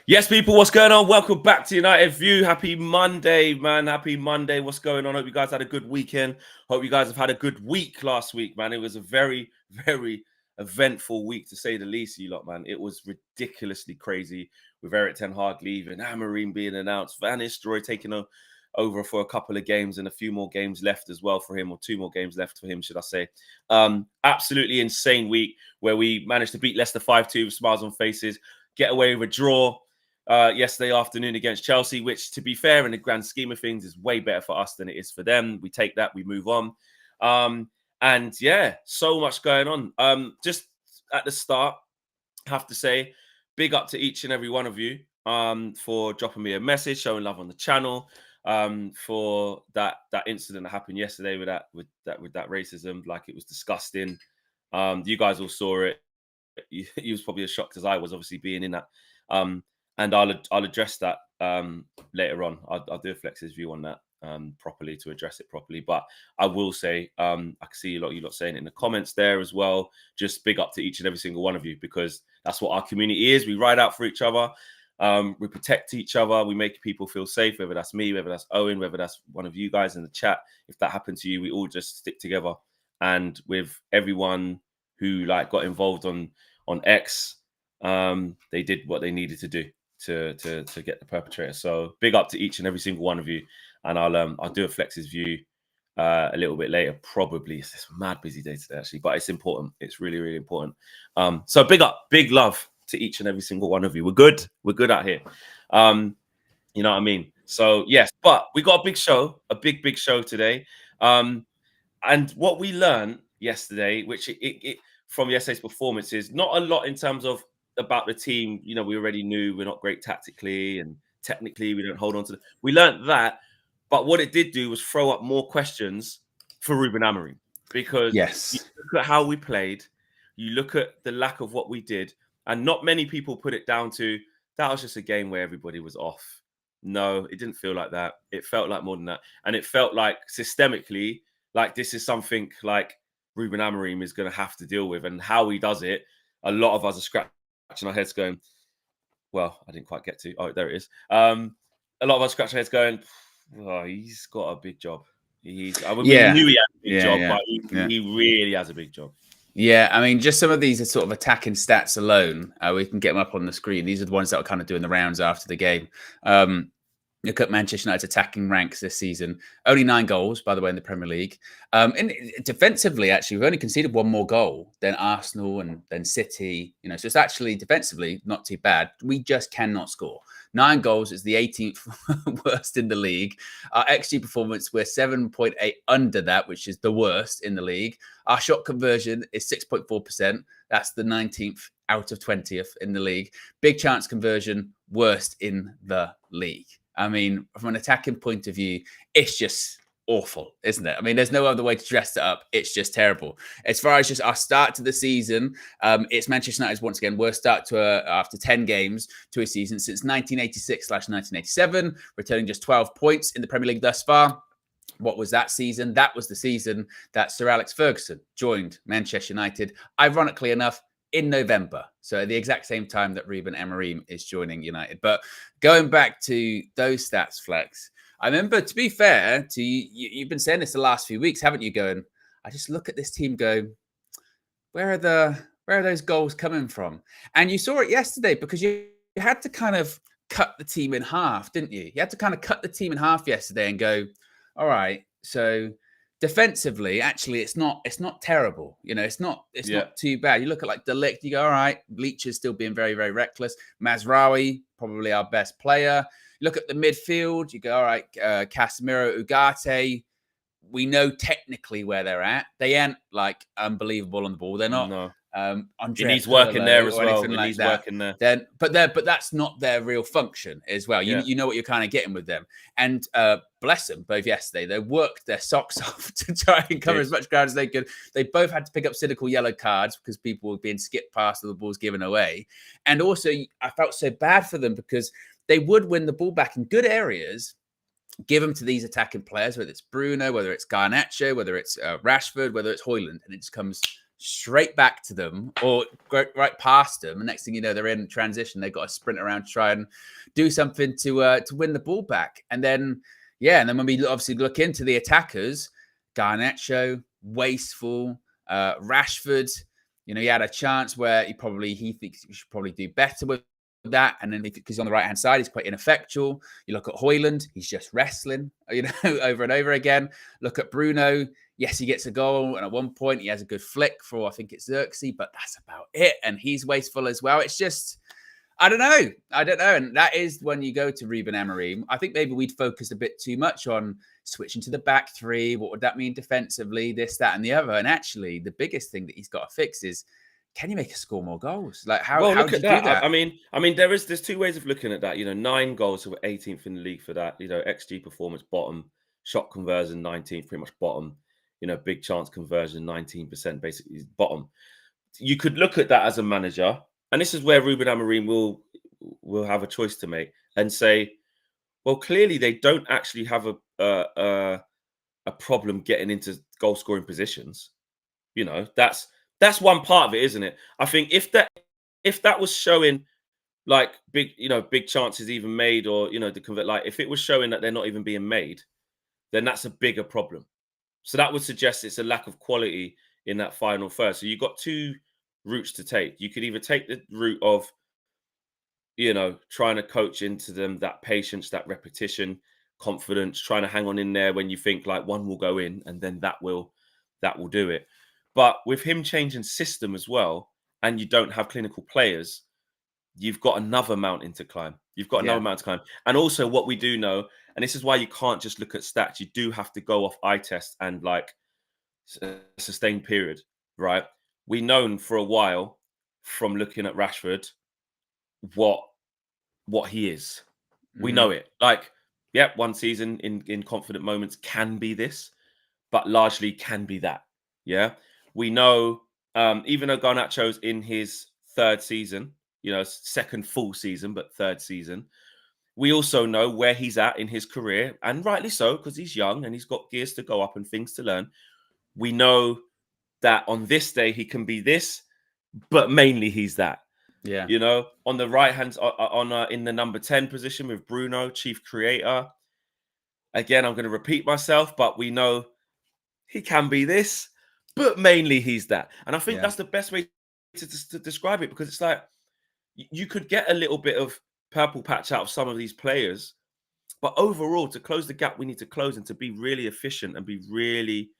Yes, people, what's going on? Welcome back to United View. Happy Monday, man. Happy Monday. What's going on? Hope you guys had a good weekend. Hope you guys have had a good week last week, man. It was a very, very eventful week, to say the least, you lot, man. It was ridiculously crazy with Eric Ten Hag leaving, Amorim being announced, Van Nistelrooy taking over for a couple of games and a few more games left as well for him, or 2 more games left for him, should I say. Absolutely insane week where we managed to beat Leicester 5-2 with smiles on faces, get away with a draw yesterday afternoon against Chelsea, which, to be fair, in the grand scheme of things, is way better for us than it is for them. We take that, we move on. And yeah, so much going on. Just at the start, I have to say, big up to each and every one of you for dropping me a message, showing love on the channel, for that incident that happened yesterday with that racism. Like, it was disgusting. You guys all saw it. You was probably as shocked as I was, obviously, being in that. And I'll address that later on. I'll do a Flex's view on that properly, to address it properly. But I will say, I can see you lot saying it in the comments there as well. Just big up to each and every single one of you, because that's what our community is. We ride out for each other. We protect each other. We make people feel safe, whether that's me, whether that's Owen, whether that's one of you guys in the chat. If that happened to you, we all just stick together. And with everyone who got involved on X, they did what they needed to do to get the perpetrator. So big up to each and every single one of you. And I'll do a Flex's view a little bit later. Probably it's this mad busy day today, actually, but it's important. It's really, really important. So big up, big love to each and every single one of you. We're good out here. You know what I mean? So yes, but we got a big show, a big show today. And what we learned yesterday, which it from yesterday's performance, is not a lot in terms of about the team. You know, we already knew we're not great tactically and technically. We don't hold on to we learned that, but what it did do was throw up more questions for Ruben Amorim, because you look at how we played, you look at the lack of what we did, and not many people put it down to that was just a game where everybody was off. No, it didn't feel like that. It felt like more than that, and it felt like systemically, like this is something like Ruben Amorim is going to have to deal with, and how he does it. A lot of us are scratching our heads going, well, I didn't quite get to. Oh, there it is. A lot of us scratching our heads going, oh, he's got a big job. We knew he had a big job, but he really has a big job. Yeah, I mean, just some of these are sort of attacking stats alone. We can get them up on the screen. These are the ones that are kind of doing the rounds after the game. Look at Manchester United's attacking ranks this season. Only 9 goals, by the way, in the Premier League. And defensively, actually, we've only conceded 1 more goal than Arsenal and then City. You know, so it's actually defensively not too bad. We just cannot score. 9 goals is the 18th worst in the league. Our XG performance, we're 7.8 under that, which is the worst in the league. Our shot conversion is 6.4%. That's the 19th out of 20th in the league. Big chance conversion, worst in the league. I mean, from an attacking point of view, it's just awful, isn't it? I mean, there's no other way to dress it up. It's just terrible. As far as just our start to the season, it's Manchester United's once again worst start to after 10 games to a season since 1986/1987, returning just 12 points in the Premier League thus far. What was that season? That was the season that Sir Alex Ferguson joined Manchester United, ironically enough, in November. So at the exact same time that Ruben Amorim is joining United. But going back to those stats, Flex, I remember, to be fair to you, you've been saying this the last few weeks, haven't you? Going, I just look at this team, go, where are those goals coming from? And you saw it yesterday, because you had to kind of cut the team in half, didn't you? You had to kind of cut the team in half yesterday and go, all right, so defensively, actually, it's not terrible. You know, it's not too bad. You look at like De Ligt, you go, all right, Bleach is still being very, very reckless. Mazraoui, probably our best player. You look at the midfield, you go, all right, Casemiro, Ugarte. We know technically where they're at. They ain't like unbelievable on the ball. They're not. No. It needs working there as well. It needs working there. But that's not their real function as well. You know what you're kind of getting with them. And bless them, both yesterday, they worked their socks off to try and cover as much ground as they could. They both had to pick up cynical yellow cards because people were being skipped past or the ball's given away. And also, I felt so bad for them because they would win the ball back in good areas, give them to these attacking players, whether it's Bruno, whether it's Garnacho, whether it's Rashford, whether it's Højlund, and it just comes straight back to them or go right past them. And next thing you know, they're in transition. They've got to sprint around to try and do something to win the ball back. And then, and then when we obviously look into the attackers, Garnacho, wasteful, Rashford, he had a chance where he thinks he should probably do better with that. And then because he's on the right-hand side, he's quite ineffectual. You look at Højlund, he's just wrestling, over and over again. Look at Bruno. Yes, he gets a goal, and at one point he has a good flick for, I think it's Xerxes, but that's about it. And he's wasteful as well. It's just, I don't know. And that is when you go to Ruben Amorim. I think maybe we'd focused a bit too much on switching to the back three. What would that mean defensively? This, that, and the other. And actually, the biggest thing that he's got to fix is, can you make us score more goals? Like, how do you do that? I mean, there's two ways of looking at that. 9 goals, so we're 18th in the league for that. XG performance bottom, shot conversion 19th, pretty much bottom. Big chance conversion 19%, basically bottom. You could look at that as a manager, and this is where Ruben Amorim will have a choice to make and say, well, clearly they don't actually have a problem getting into goal scoring positions. That's one part of it, isn't it? I think if that was showing like big chances even made, or to convert, like if it was showing that they're not even being made, then that's a bigger problem. So that would suggest it's a lack of quality in that final third. So you've got 2 routes to take. You could either take the route of, trying to coach into them that patience, that repetition, confidence, trying to hang on in there when you think like one will go in, and then that will do it. But with him changing system as well, and you don't have clinical players, you've got another mountain to climb. And also what we do know, and this is why you can't just look at stats. You do have to go off eye test and like a sustained period, right? We known for a while from looking at Rashford what he is. We know it. Like, one season in confident moments can be this, but largely can be that. Yeah. We know, even though Garnacho's in his 3rd season, second full season, but 3rd season, we also know where he's at in his career, and rightly so, because he's young and he's got gears to go up and things to learn. We know that on this day he can be this, but mainly he's that. Yeah. On the right hand, in the number 10 position with Bruno, chief creator. Again, I'm going to repeat myself, but we know he can be this, but mainly he's that. And I think that's the best way to describe it, because it's like you could get a little bit of purple patch out of some of these players, but overall, to close the gap, we need to close, and to be really efficient and be really,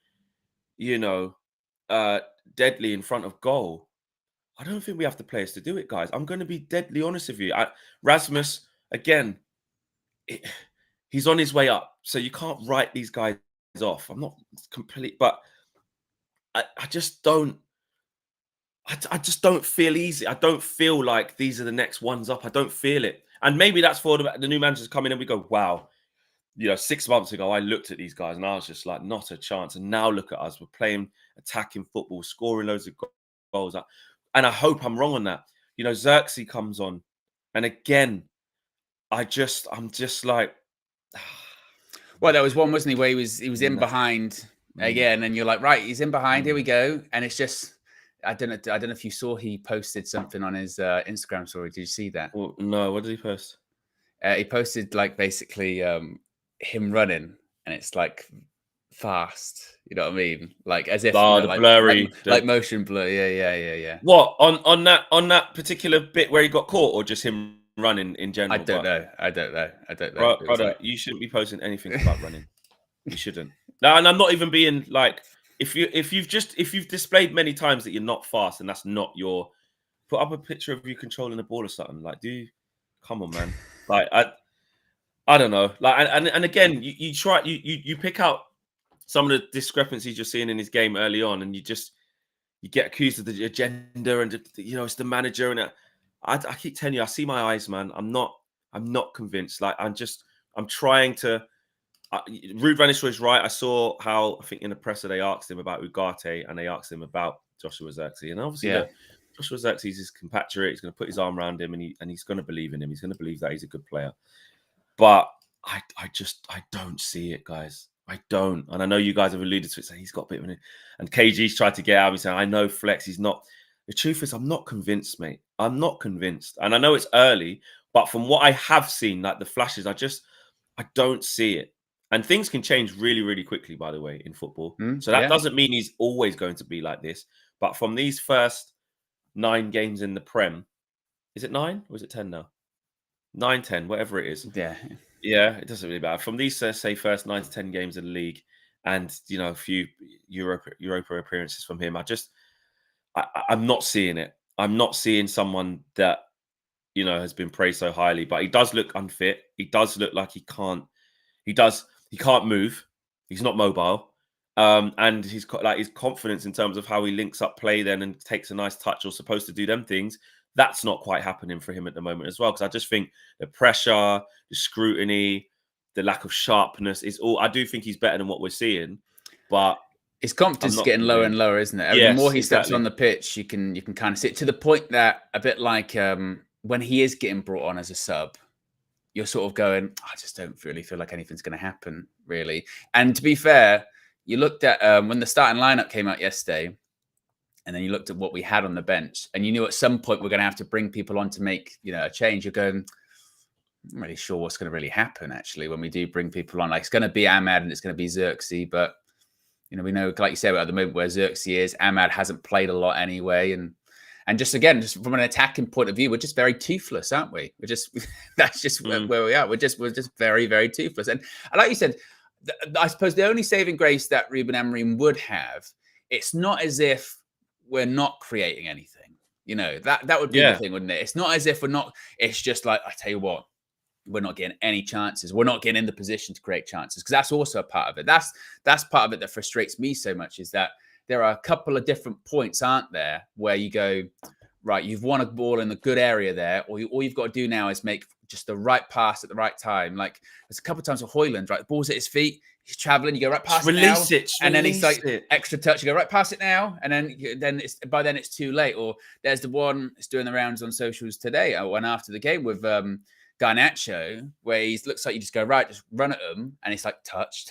deadly in front of goal. I don't think we have the players to do it, guys. I'm going to be deadly honest with you. Rasmus, again, he's on his way up, so you can't write these guys off. I'm not complete, but I just don't. I just don't feel easy. I don't feel like these are the next ones up. I don't feel it. And maybe that's for the new managers coming in and we go, wow, 6 months ago, I looked at these guys and I was just like, not a chance. And now look at us. We're playing attacking football, scoring loads of goals. And I hope I'm wrong on that. Xerxes comes on. And again, I'm just like. Well, there was one, wasn't he, where he was in behind again. And you're like, right, he's in behind. Here we go. And it's just. I don't know if you saw he posted something on his Instagram story. Did you see that? Well, no, what did he post? He posted like basically him running, and it's like fast. You know what I mean? Like as if the blurry, like motion blur. Yeah. What on that particular bit where he got caught, or just him running in general? I don't know. Right, brother, you shouldn't be posting anything about running. You shouldn't. No, and I'm not even being like. If you've displayed many times that you're not fast and that's not your, put up a picture of you controlling the ball or something. Like, come on, man. Like I don't know. Like and again, you try you pick out some of the discrepancies you're seeing in his game early on, and you get accused of the agenda and it's the manager, and I keep telling you, I see my eyes, man. I'm not convinced. Like I'm trying to. Ruud van Nistelrooy is right. I saw how, I think in the presser they asked him about Ugarte and they asked him about Joshua Xerxes. And obviously, Joshua Xerxes is compatriot. He's going to put his arm around him and he's going to believe in him. He's going to believe that he's a good player. But I don't see it, guys. I don't. And I know you guys have alluded to it, saying he's got a bit of an... And KG's tried to get out. He's saying, I know Flex, he's not. The truth is, I'm not convinced, mate. I'm not convinced. And I know it's early, but from what I have seen, like the flashes, I don't see it. And things can change really, really quickly, by the way, in football. So that doesn't mean he's always going to be like this. But from these first 9 games in the Prem, is it 9 or is it 10 now? 9, 10, whatever it is. Yeah, it doesn't really matter. From these, say, first 9 to 10 games in the league and, you know, a few Europa appearances from him, I'm not seeing it. I'm not seeing someone that, you know, has been praised so highly, but he does look unfit. He does look like he can't move. He's not mobile. And he's got like his confidence in terms of how he links up play then and takes a nice touch or supposed to do them things. That's not quite happening for him at the moment as well. Because I just think the pressure, the scrutiny, the lack of sharpness is all. I do think he's better than what we're seeing, but his confidence is getting lower and lower, isn't it? Yes, the more he steps on the pitch, you can kind of see it, to the point that a bit like when he is getting brought on as a sub, you're sort of going, I just don't really feel like anything's going to happen, really. And to be fair, you looked at when the starting lineup came out yesterday, and then you looked at what we had on the bench, and you knew at some point we're going to have to bring people on to make, you know, a change. You're going, I'm not really sure what's going to really happen, actually, when we do bring people on. Like, it's going to be Ahmad and it's going to be Xerxes, but, you know, we know, like you said, at the moment where Xerxes is, Ahmad hasn't played a lot anyway, and just again, just from an attacking point of view, we're just very toothless, aren't we? We're just that's just where we are. We're just very, very toothless. And like you said, I suppose the only saving grace that Ruben Amorim would have, it's not as if we're not creating anything. You know, that would be the thing, wouldn't it? It's not as if we're not. It's just like, I tell you what, we're not getting any chances. We're not getting in the position to create chances, because that's also a part of it. That's part of it that frustrates me so much, is that there are a couple of different points, aren't there, where you go, right, you've won a ball in the good area there, or all you've got to do now is make just the right pass at the right time. Like, there's a couple of times with Højlund, right, the ball's at his feet, he's traveling, you go right past it, and then he's like extra touch, you go right past it now, and then by then it's too late. Or there's the one that's doing the rounds on socials today, I went after the game with Garnacho, where he looks like you just go, right, just run at him, and it's like touch,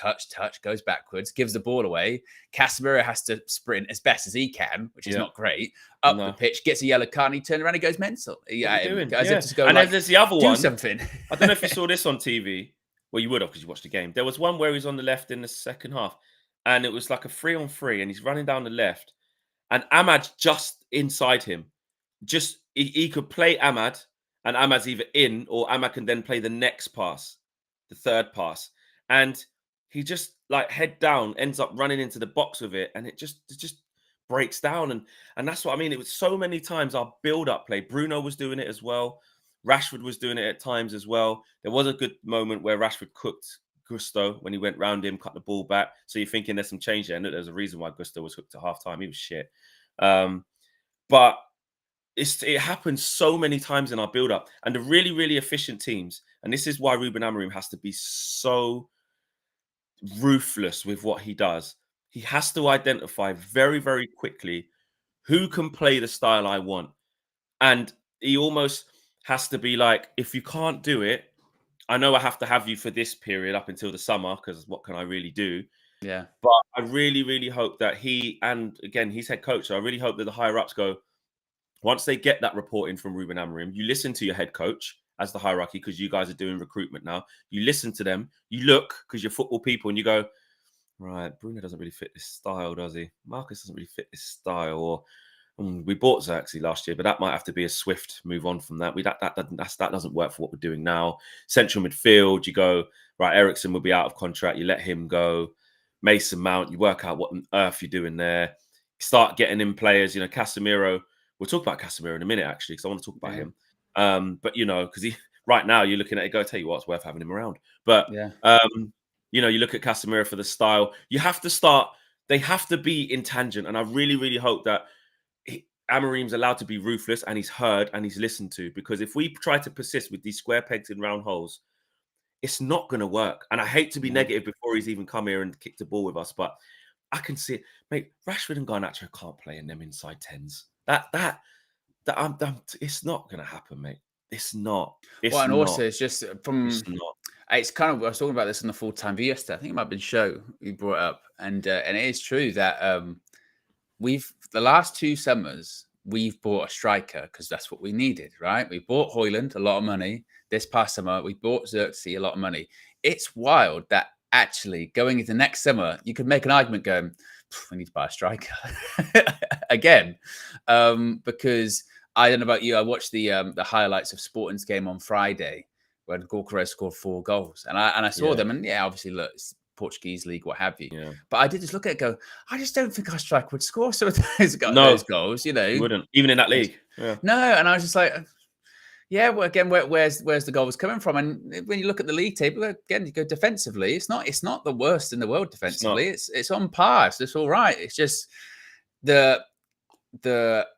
goes backwards, gives the ball away. Casemiro has to sprint as best as he can, which is not great, up the pitch, gets a yellow card, and he turns around and goes mental. There's the other one. Do something. I don't know if you saw this on TV. Well, you would have, because you watched the game. There was one where he's on the left in the second half, and it was like a 3-on-3, and he's running down the left, and Ahmad's just inside him. Just he could play Ahmad, and Ahmad's either in, or Ahmad can then play the next pass, the third pass. And he just, like, head down, ends up running into the box with it, and it just breaks down. And that's what I mean. It was so many times our build-up play. Bruno was doing it as well. Rashford was doing it at times as well. There was a good moment where Rashford cooked Gusto when he went round him, cut the ball back. So you're thinking there's some change there. And there's a reason why Gusto was hooked at half-time. He was shit. But it happens so many times in our build-up. And the really, really efficient teams, and this is why Ruben Amorim has to be so ruthless with what he does. He has to identify very, very quickly who can play the style I want. And he almost has to be like, if you can't do it, I know I have to have you for this period up until the summer, because what can I really do? Yeah. But I really, really hope that he, and again, he's head coach, so I really hope that the higher-ups go, once they get that reporting from Ruben Amorim, you listen to your head coach as the hierarchy, because you guys are doing recruitment now. You listen to them, you look, because you're football people, and you go, right, Bruno doesn't really fit this style, does he? Marcus doesn't really fit this style. Or we bought Xerxes last year, but that might have to be a swift move on from that. That doesn't work for what we're doing now. Central midfield, you go, right, Eriksen will be out of contract, you let him go. Mason Mount, you work out what on earth you're doing there. Start getting in players, Casemiro. We'll talk about Casemiro in a minute, actually, because I want to talk about him. But, because right now you're looking at it, go, tell you what, it's worth having him around. But, you look at Casemiro for the style. You have to start, they have to be in tangent. And I really, really hope that Amorim's allowed to be ruthless, and he's heard and he's listened to. Because if we try to persist with these square pegs in round holes, it's not going to work. And I hate to be negative before he's even come here and kicked the ball with us, but I can see it. Mate, Rashford and Garnacho can't play in them inside 10s. It's not going to happen, mate. It's not. Also, it's just from It's kind of, I was talking about this in the full-time view yesterday. I think it might have been Show you brought up. And it is true that the last 2 summers, we've bought a striker because that's what we needed, right? We bought Højlund, a lot of money. This past summer, we bought Xerxes, a lot of money. It's wild that actually going into next summer, you could make an argument going, we need to buy a striker again. Because I don't know about you, I watched the highlights of Sporting's game on Friday when Gorka scored 4 goals. And I saw them, and obviously, look, it's Portuguese league, what have you. Yeah. But I did just look at it and go, I just don't think our striker would score some of those goals, you know. He wouldn't, even in that league. Yeah. No, and I was just like, yeah, well, again, where's the goals coming from? And when you look at the league table, again, you go defensively, it's not the worst in the world defensively. It's on par. So it's all right. It's just the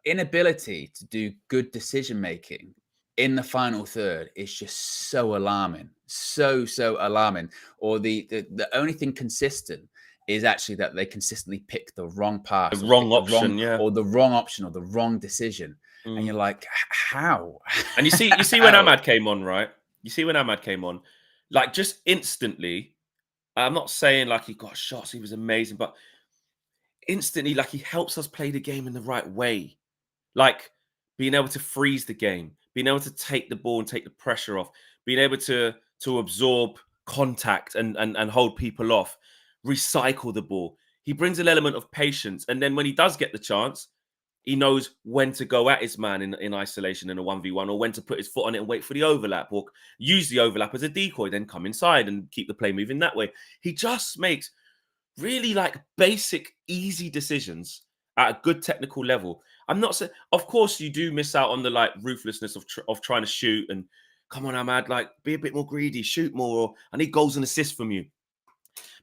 inability to do good decision making in the final third is just so alarming, so alarming. Or the only thing consistent is actually that they consistently pick the wrong pass, the wrong option, or the wrong option, or the wrong decision. And you're like, how? And you see when Ahmad came on, right? You see when Ahmad came on, like just instantly. I'm not saying like he got shots, he was amazing, but instantly, like he helps us play the game in the right way, like being able to freeze the game, being able to take the ball and take the pressure off, being able to absorb contact and hold people off, recycle the ball. He brings an element of patience, and then when he does get the chance, he knows when to go at his man in isolation in a 1v1, or when to put his foot on it and wait for the overlap, or use the overlap as a decoy, then come inside and keep the play moving that way. He just makes really like basic, easy decisions at a good technical level. I'm not saying, of course, you do miss out on the like ruthlessness of trying to shoot and come on, Ahmad, like be a bit more greedy, shoot more. Or I need goals and assists from you.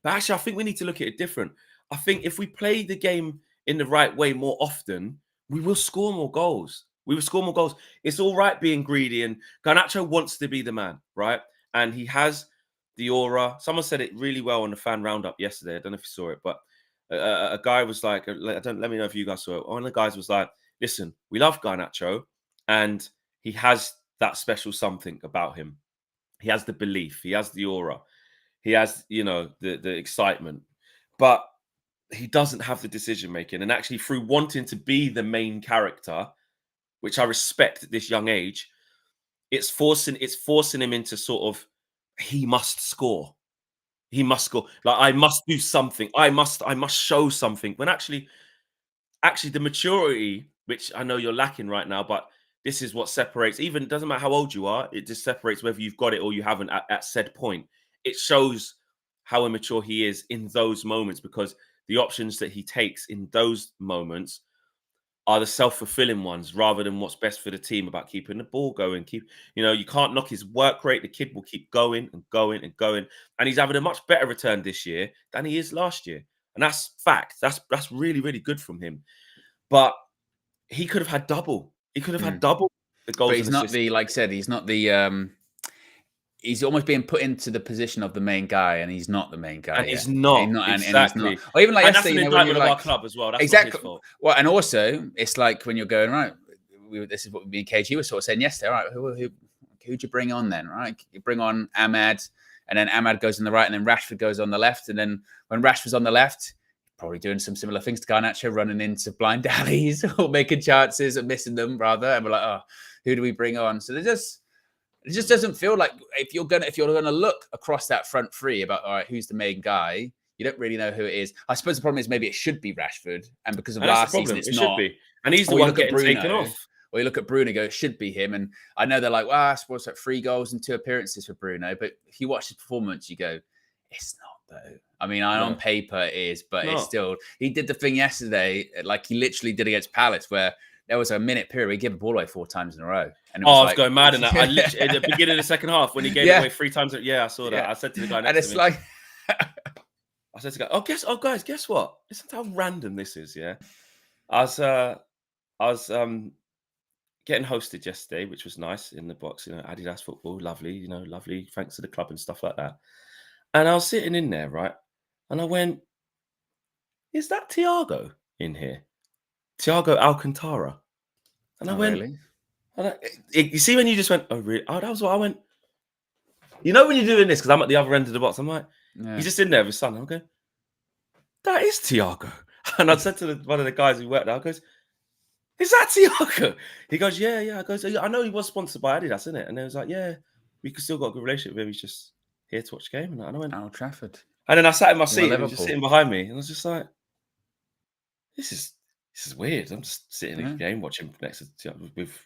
But actually, I think we need to look at it different. I think if we play the game in the right way more often, we will score more goals. We will score more goals. It's all right being greedy, and Garnacho wants to be the man, right? And he has the aura. Someone said it really well on the fan roundup yesterday. I don't know if you saw it, but a guy was like, let me know if you guys saw it. One of the guys was like, listen, we love Garnacho, and he has that special something about him. He has the belief. He has the aura. He has, the excitement. But he doesn't have the decision making. And actually, through wanting to be the main character, which I respect at this young age, it's forcing him into sort of, he must score. He must score. Like, I must do something. I must show something. When actually the maturity, which I know you're lacking right now, but this is what separates. Even it doesn't matter how old you are. It just separates whether you've got it or you haven't at said point. It shows how immature he is in those moments, because the options that he takes in those moments are the self-fulfilling ones, rather than what's best for the team about keeping the ball going. You can't knock his work rate. The kid will keep going and going and going. And he's having a much better return this year than he is last year. And that's fact. That's really, really good from him. But he could have had double. He could have had double the goals. But he's not like I said, he's not the he's almost being put into the position of the main guy, and he's not the main guy. And he's not. Exactly. And he's not. Or even like that's an indictment of our club as well. That's exactly. Not his fault. Well, and also it's like when you're going, right, this is what me and KG were sort of saying yesterday. All right, who'd you bring on then? Right, you bring on Ahmad, and then Ahmad goes on the right, and then Rashford goes on the left, and then when Rashford's on the left, probably doing some similar things to Garnacho, running into blind alleys or making chances and missing them rather. And we're like, oh, who do we bring on? So it just doesn't feel like if you're gonna look across that front three about, all right, who's the main guy, you don't really know who it is. I suppose the problem is maybe it should be Rashford, and because of last season, it's not. Should be. And he's the one getting taken off. Or you look at Bruno, go, it should be him. And I know they're like, well, I suppose like 3 goals and 2 appearances for Bruno. But if you watch his performance, you go, it's not though. I mean, on paper it is, but it's still. He did the thing yesterday, like he literally did against Palace, where there was a minute period where he gave the ball away 4 times in a row. And I was going mad in that. I literally, at the beginning of the second half, when he gave it away 3 times. Yeah, I saw that. I said to the guy next to me. And it's like... I said to the guy, guys, guess what? Listen to how random this is, yeah? I was getting hosted yesterday, which was nice in the box, Adidas football, lovely, lovely, thanks to the club and stuff like that. And I was sitting in there, right? And I went, is that Thiago in here? Thiago Alcantara. And I went, really? And you see when you just went, oh, really? Oh, that was what I went, You know when you're doing this, because I'm at the other end of the box, I'm like, Yeah. he's just in there with his son. I'm going, that is Thiago. And I said to one of the guys who worked there, I goes, is that Thiago? He goes, yeah. I goes, I know he was sponsored by Adidas, isn't it? And they was like, yeah, we could still got a good relationship with him. He's just here to watch the game. And I went, Old Trafford. and then I sat in my Well, seat and he was just Liverpool. sitting behind me. And I was just like, this is weird. I'm just sitting in a game watching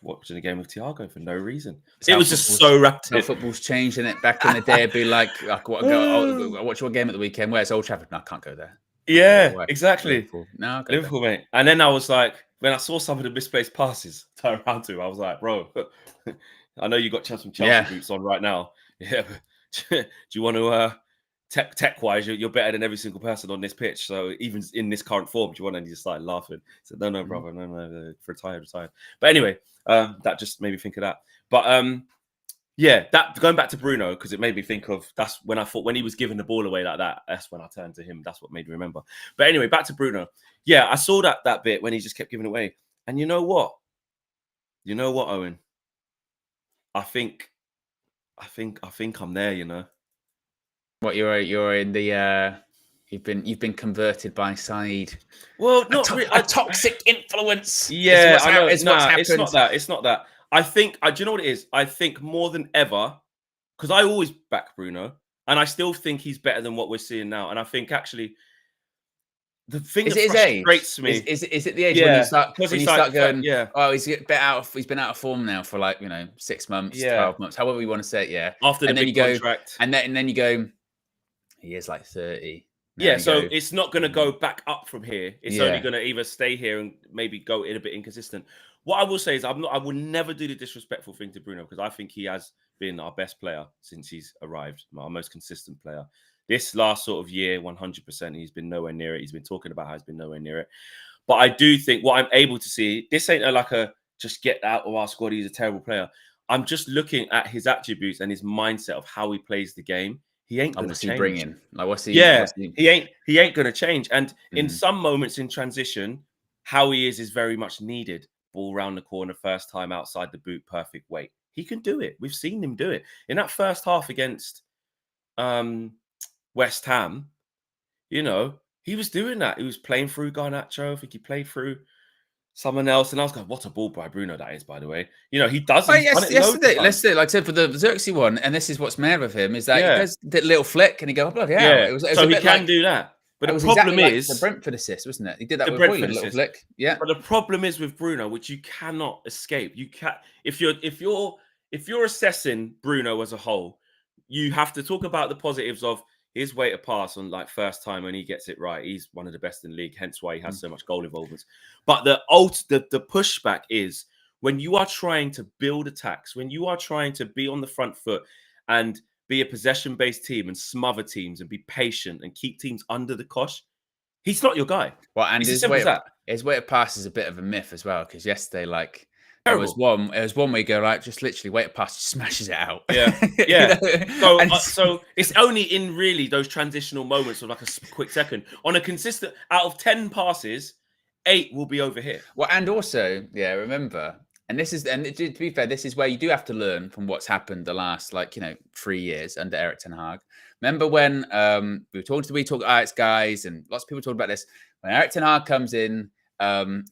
watching a game with Thiago for no reason. It's It how was just football's- so How rapid. football's changed, and it back in the day, it'd be like what, I watch your game at the weekend. Where's Old Trafford? No, I can't go there. Yeah, Where? exactly. Liverpool. No, I'll go Liverpool, mate. And then I was like, when I saw some of the misplaced passes turn around to him, I was like, bro, I know you got some Chelsea boots on right now. Yeah. Do you want to tech-wise, you're better than every single person on this pitch. So even in this current form, do you want to? And he just started laughing. He said, no, brother, no, retired. But anyway, that just made me think of that. But yeah, that going back to Bruno, because it made me think of that's when I thought when he was giving the ball away like that, that's when I turned to him. That's what made me remember. But anyway, back to Bruno. Yeah, I saw that bit when he just kept giving away. And you know what? Owen? I think I'm there, you know. What you're in the you've been converted by Saeed. Well, not really. A toxic influence. Yeah, I know. It's what's happened. It's not that. It's not that. I think. Do you know what it is? I think more than ever, because I always back Bruno, and I still think he's better than what we're seeing now. And I think actually, the thing that frustrates me is it the age when you start going, oh, he's been out of form now for like 6 months, 12 months, however you want to say it, yeah. After the big contract, and then you go, he is like 30. Yeah, so it's not going to go back up from here. It's only going to either stay here and maybe go in a bit inconsistent. What I will say is I will never do the disrespectful thing to Bruno because I think he has been our best player since he's arrived, our most consistent player. This last sort of year, 100%, he's been nowhere near it. He's been talking about how he's been nowhere near it. But I do think what I'm able to see, this ain't like a just get out of our squad, he's a terrible player. I'm just looking at his attributes and his mindset of how he plays the game. He ain't going to change. Bringing like what's he? Yeah, he ain't going to change. And in some moments in transition, how he is very much needed. Ball round the corner, first time outside the boot, perfect weight. He can do it. We've seen him do it in that first half against West Ham. He was doing that. He was playing through Garnacho. I think he played through someone else, and I was going, "What a ball by Bruno that is!" By the way, he does. Let's say, like I said, for the Xerxes one, and this is what's mad with him is that he does the little flick, and he go, "Oh bloody hell!" It was so he can do that. But the problem is the Brentford assist, wasn't it? He did that with Hoyland, little flick. Yeah. But the problem is with Bruno, which you cannot escape. You can't if you're assessing Bruno as a whole, you have to talk about the positives of his way to pass on like first time when he gets it right. He's one of the best in the league, hence why he has so much goal involvement. But the pushback is when you are trying to build attacks, when you are trying to be on the front foot and be a possession-based team and smother teams and be patient and keep teams under the cosh. He's not your guy. Well, and his way to pass is a bit of a myth as well because yesterday, It was one where you go just literally wait to pass, just smashes it out. Yeah. So it's only in really those transitional moments of like a quick second. On a consistent, out of 10 passes, 8 will be over here. Well, and also, remember, and to be fair, this is where you do have to learn from what's happened the last 3 years under Erik ten Hag. Remember when we talked Ajax guys, and lots of people talked about this. When Erik ten Hag comes in,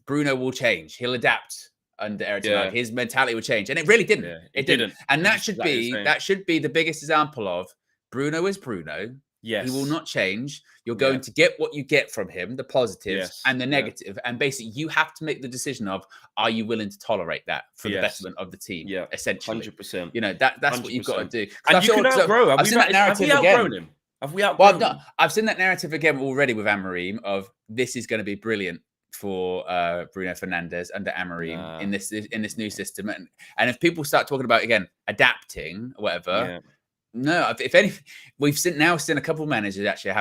Bruno will change. He'll adapt. Under Erik ten Hag, his mentality would change, and it really didn't. Yeah, it didn't, and that should be the biggest example of Bruno is Bruno. Yes, he will not change. You're going to get what you get from him, the positives and the negative, and basically you have to make the decision of are you willing to tolerate that for the betterment of the team? Yeah, essentially, 100%. That's 100%. what you've got to do. And you can outgrow. Have we outgrown him? Have we outgrown him? I've seen that narrative again already with Amorim of this is going to be brilliant for Bruno Fernandes under Amorim in this new system, and if people start talking about again adapting or whatever, no. If anything, we've seen a couple of managers actually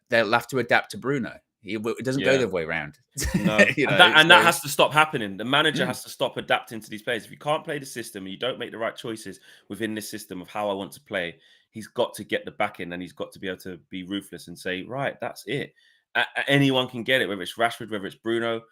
they'll have to adapt to Bruno. It doesn't go the other way around. No, that has to stop happening. The manager has to stop adapting to these players. If you can't play the system and you don't make the right choices within this system of how I want to play, he's got to get the back in and he's got to be able to be ruthless and say, right, that's it. Anyone can get it, whether it's Rashford, whether it's Bruno.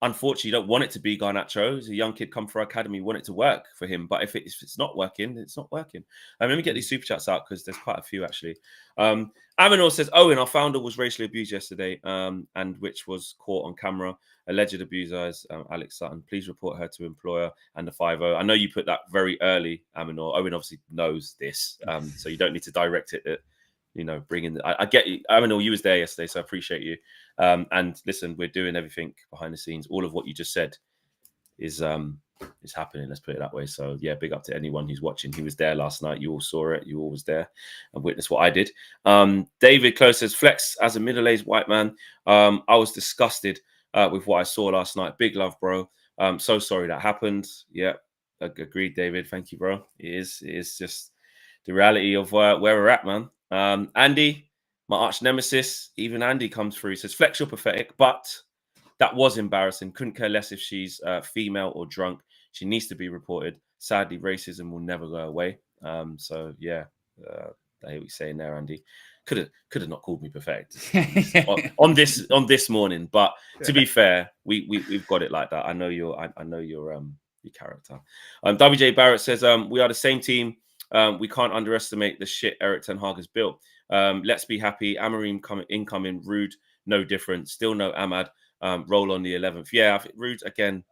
unfortunately, you don't want it to be Garnacho. He's a young kid come for our academy. You want it to work for him. But if it's not working, it's not working. Let me get these super chats out because there's quite a few actually. Aminor says, Owen, our founder was racially abused yesterday, and which was caught on camera. Alleged abuser is Alex Sutton. Please report her to employer and the 5-0. I know you put that very early, Aminor. Owen obviously knows this, so you don't need to direct it at, bring in. I get you. Aminor, you was there yesterday, so I appreciate you. And listen, we're doing everything behind the scenes. All of what you just said is happening. Let's put it that way. So yeah, big up to anyone who's watching. He was there last night. You all saw it. You all was there and witnessed what I did. David Close says, Flex, as a middle-aged white man, I was disgusted with what I saw last night. Big love, bro. So sorry that happened. Yeah, agreed, David. Thank you, bro. It is just the reality of where we're at, man. Andy, my arch nemesis, even Andy comes through. He says, Flex, you're pathetic, but that was embarrassing. Couldn't care less if she's female or drunk. She needs to be reported. Sadly, racism will never go away. So yeah, I hear what you're saying there, Andy. Could have not called me pathetic on this morning, but to be fair, we've got it like that. I know your character. WJ Barrett says, we are the same team. We can't underestimate the shit Eric Ten Hag has built. Let's be happy. Amorim incoming. Rude, no different. Still no Ahmad. Roll on the 11th. Yeah, Rude again.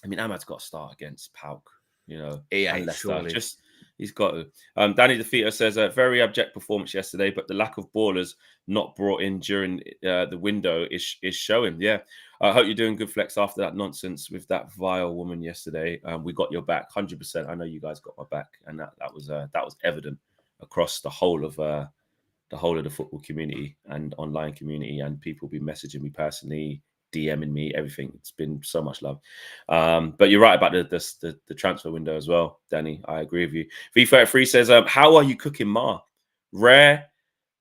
I mean, Ahmad's got to start against Pauk. Yeah, surely. He's got to. Danny DeFeater says a very abject performance yesterday, but the lack of ballers not brought in during the window is showing. Yeah, I hope you're doing good, Flex. After that nonsense with that vile woman yesterday, we got your back 100%. I know you guys got my back, and that was evident across the whole of the football community and online community, and people be messaging me personally, DMing me, everything. It's been so much love. But you're right about the transfer window as well, Danny. I agree with you. V33 says, how are you cooking Ma? Rare,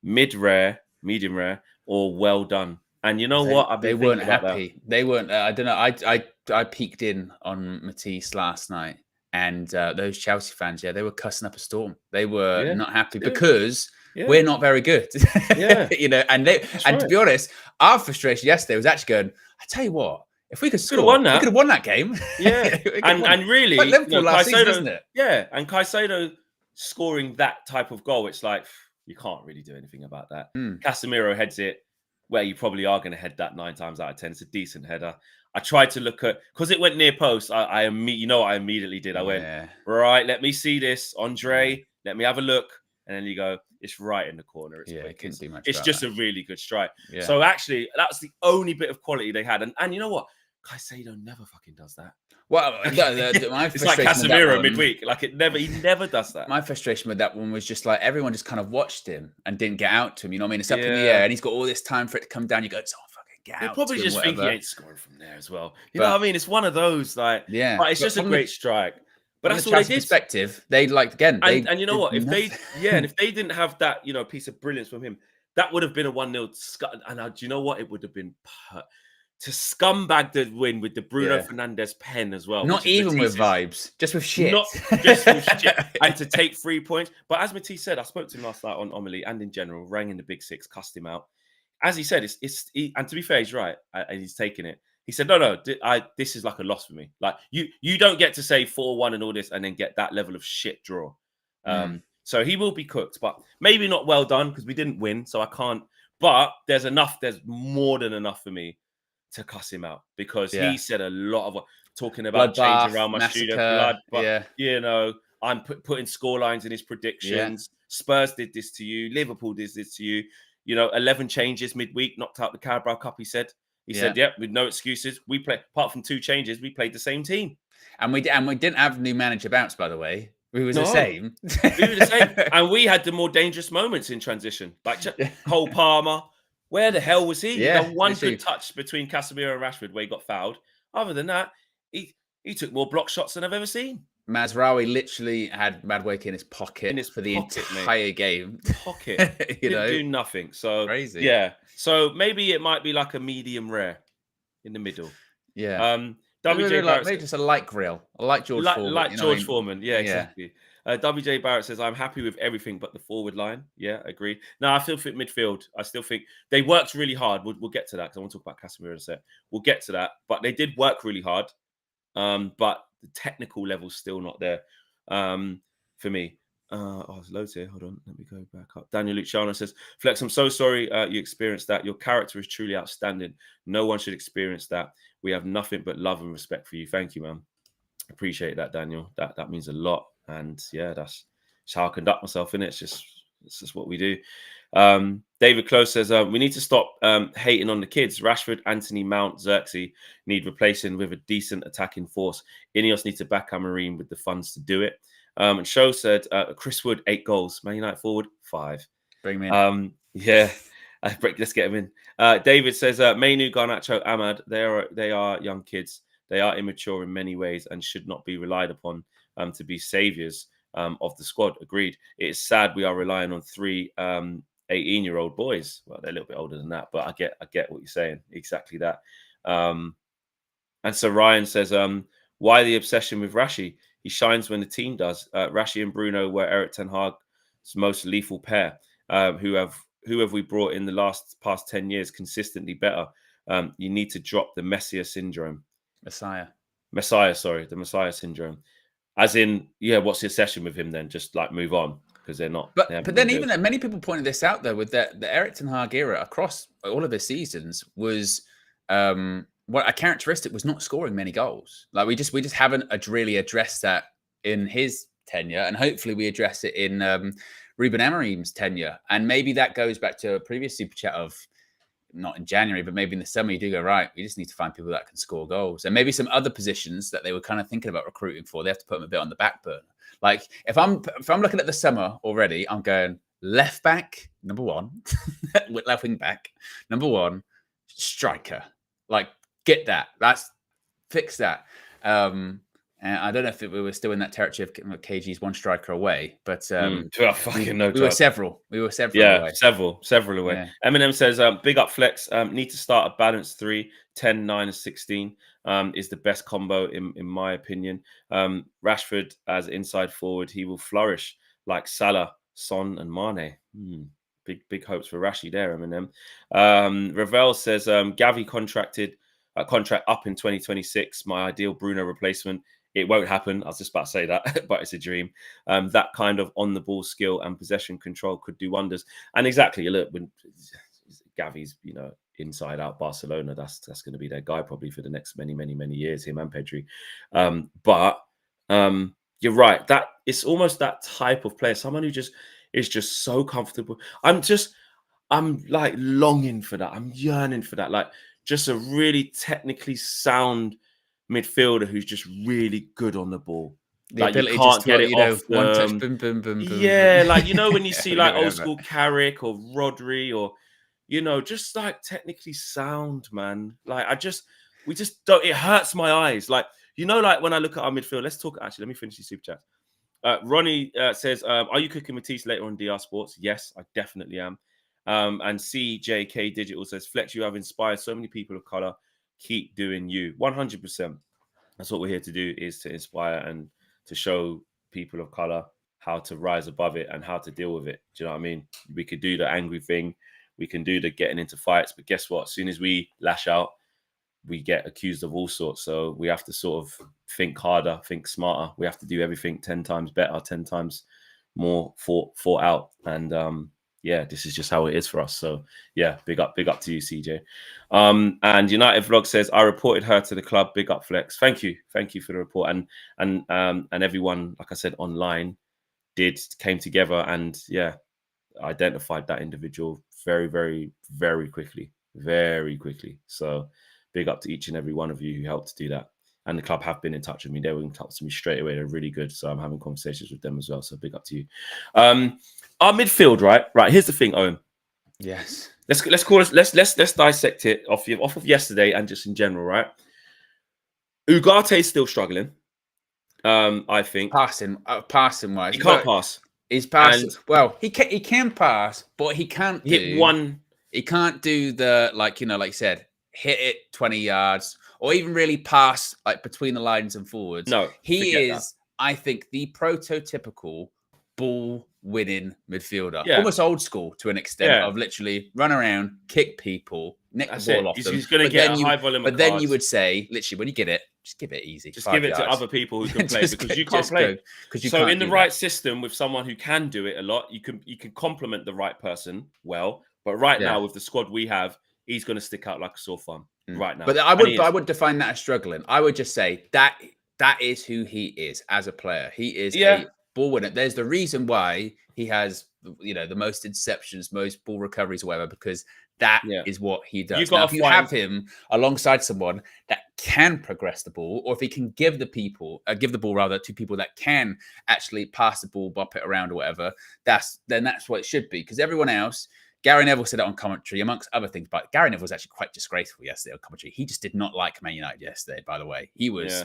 mid-rare, medium rare, or well done? And you know what? They weren't happy. They weren't. I don't know. I peeked in on Matisse last night, and those Chelsea fans, they were cussing up a storm. They were not happy because we're not very good. Yeah, To be honest, our frustration yesterday was actually going, I tell you what, if we could score, we could have won that game. Yeah, and really, like Liverpool last season, isn't it? Yeah, and Caicedo scoring that type of goal, it's like you can't really do anything about that. Casemiro heads it where you probably are going to head that 9 times out of 10. It's a decent header. I tried to look at, because it went near post. I immediately did. I went, right, let me see this, Andre. Let me have a look, and then you go, it's right in the corner. It's just a really good strike. Yeah. So actually, that's the only bit of quality they had. And you know what? Caicedo never fucking does that. Well, my it's like Casemiro midweek. Like he never does that. My frustration with that one was just like everyone just kind of watched him and didn't get out to him. You know what I mean? It's up in the air, and he's got all this time for it to come down. You go, it's fucking get out. They probably just think he ain't scoring from there as well. You know what I mean? It's one of those like, but it's just a great strike. But that's all they did. Perspective, they again. And you know what? If they didn't have that, piece of brilliance from him, that would have been a 1-0. And do you know what? It would have been to scumbag the win with the Bruno Fernandes pen as well. Not even with vibes, just with shit. Not just with shit. And to take 3 points. But as Matisse said, I spoke to him last night on Amelie and in general, rang in the Big Six, cussed him out. As he said, and to be fair, he's right, and he's taking it. He said, no, this is like a loss for me. Like, you don't get to say 4-1 and all this and then get that level of shit draw. So he will be cooked, but maybe not well done because we didn't win, so I can't. But there's more than enough for me to cuss him out because he said a lot of talking about changing around my studio, but I'm putting score lines in his predictions. Spurs did this to you. Liverpool did this to you. 11 changes midweek, knocked out the Carabao Cup, he said. He said, with no excuses. We play, apart from 2 changes, we played the same team. And we didn't have new manager bounce, by the way. We were the same. We were the same. And we had the more dangerous moments in transition. Like Cole Palmer. Where the hell was he? One good touch between Casemiro and Rashford where he got fouled. Other than that, he took more block shots than I've ever seen. Mazraoui literally had Madwake in his pocket for the entire game. Pocket. Didn't do nothing. So crazy. Yeah. So maybe it might be like a medium rare in the middle. Yeah. WJ maybe just a light grill. I like George Foreman. Like George Foreman. Yeah, exactly. WJ Barrett says, I'm happy with everything but the forward line. Yeah, agree. No, I still think midfield. I still think they worked really hard. We'll get to that because I want to talk about Casemiro in a sec. We'll get to that. But they did work really hard. But the technical level's still not there for me. There's loads here. Hold on. Let me go back up. Daniel Luciano says, Flex, I'm so sorry you experienced that. Your character is truly outstanding. No one should experience that. We have nothing but love and respect for you. Thank you, man. Appreciate that, Daniel. That means a lot. And yeah, that's how I conduct myself, innit? It's just what we do. David Close says, we need to stop hating on the kids. Rashford, Anthony, Mount, Xerxes need replacing with a decent attacking force. Ineos need to back Amorim with the funds to do it. And Show said, Chris Wood, 8 goals. Man United forward, 5. Bring him in. Yeah. Let's get him in. David says, Mainu, Garnacho, Ahmad, they are young kids. They are immature in many ways and should not be relied upon to be saviours of the squad. Agreed. It is sad we are relying on 3 18-year-old boys. Well, they're a little bit older than that, but I get what you're saying. Exactly that. And so Ryan says, why the obsession with Rashi? He shines when the team does. Rashi and Bruno were Eric Ten Hag's most lethal pair. Who have we brought in the past 10 years consistently better? You need to drop the Messiah syndrome. Messiah, the Messiah syndrome. As in, yeah, what's the obsession with him then? Just like move on because they're not. But then even then, many people pointed this out though with the Eric Ten Hag era across all of his seasons was what a characteristic was not scoring many goals. Like we just haven't really addressed that in his tenure, and hopefully we address it in Ruben Amorim's tenure. And maybe that goes back to a previous super chat of not in January, but maybe in the summer, you do go, right, we just need to find people that can score goals. And maybe some other positions that they were kind of thinking about recruiting for, they have to put them a bit on the back burner. Like if I'm looking at the summer already, I'm going left back, number 1, left wing back, number 1, striker. Like get that. Fix that. And I don't know if we were still in that territory of KG's 1 striker away, but we were several. We were several away. Several away. Yeah. Eminem says, big up Flex. Need to start a balanced 3, 10, 9, and 16 is the best combo in my opinion. Rashford as inside forward, he will flourish like Salah, Son, and Mane. Big hopes for Rashi there, Eminem. Ravel says, Gavi contract up in 2026. My ideal Bruno replacement. It won't happen. I was just about to say that, but it's a dream. That kind of on-the-ball skill and possession control could do wonders. And exactly, look, when Gavi's, inside out Barcelona, that's going to be their guy probably for the next many, many, many years, him and Pedri. But you're right. That it's almost that type of player, someone who just is just so comfortable. I'm like longing for that. I'm yearning for that. Like just a really technically sound midfielder who's just really good on the ball. The like you can't get it off one touch, boom, boom, boom, boom. Yeah, like when you see like old school Carrick or Rodri or just like technically sound, man. Like we just don't. It hurts my eyes. Like like when I look at our midfield. Let's talk. Actually, let me finish these super chats. Ronnie says, "Are you cooking Matisse later on DR Sports?" Yes, I definitely am. And CJK Digital says, "Flex, you have inspired so many people of color. Keep doing you." 100%. That's what we're here to do, is to inspire and to show people of color how to rise above it and how to deal with it. Do you know what I mean? We could do the angry thing. We can do the getting into fights. But guess what? As soon as we lash out, we get accused of all sorts. So we have to sort of think harder, think smarter. We have to do everything 10 times better, 10 times more thought out. And yeah, this is just how it is for us. So yeah, big up to you, CJ. And United Vlog says, I reported her to the club. Big up Flex. Thank you for the report. And everyone, like I said, online came together and identified that individual very, very, very quickly. Very quickly. So big up to each and every one of you who helped do that. And the club have been in touch with me. They were in touch with me straight away. They're really good. So I'm having conversations with them as well. So big up to you. Our midfield, right? Here's the thing, Owen. Yes. Let's dissect it off of yesterday and just in general, right? Ugate's still struggling. I think passing wise, he can't pass. He's passing. Well, he can pass, but he can't hit one. He can't do the like you said, hit it 20 yards or even really pass like between the lines and forwards. No, he is I think, the prototypical ball-winning midfielder. Yeah. Almost old school to an extent of literally run around, kick people, nick That's the ball it. off them. He's going to get a high volume of then you cards. would say, literally, when you get it, just give it easy. Just 5 give it yards. to other people who can play because you can't just play. Because you so can't in the do right that. system with someone who can do it a lot, you can complement the right person well. But right now with the squad we have, he's going to stick out like a sore thumb right now. But I would define that as struggling. I would just say that is who he is as a player. He is a ball winner. There's the reason why he has, the most interceptions, most ball recoveries, or whatever, because that is what he does. Now, if you have him alongside someone that can progress the ball, or if he can give the ball rather to people that can actually pass the ball, bop it around, or whatever, that's what it should be. Because everyone else. Gary Neville said it on commentary, amongst other things, but Gary Neville was actually quite disgraceful yesterday on commentary. He just did not like Man United yesterday, by the way. He was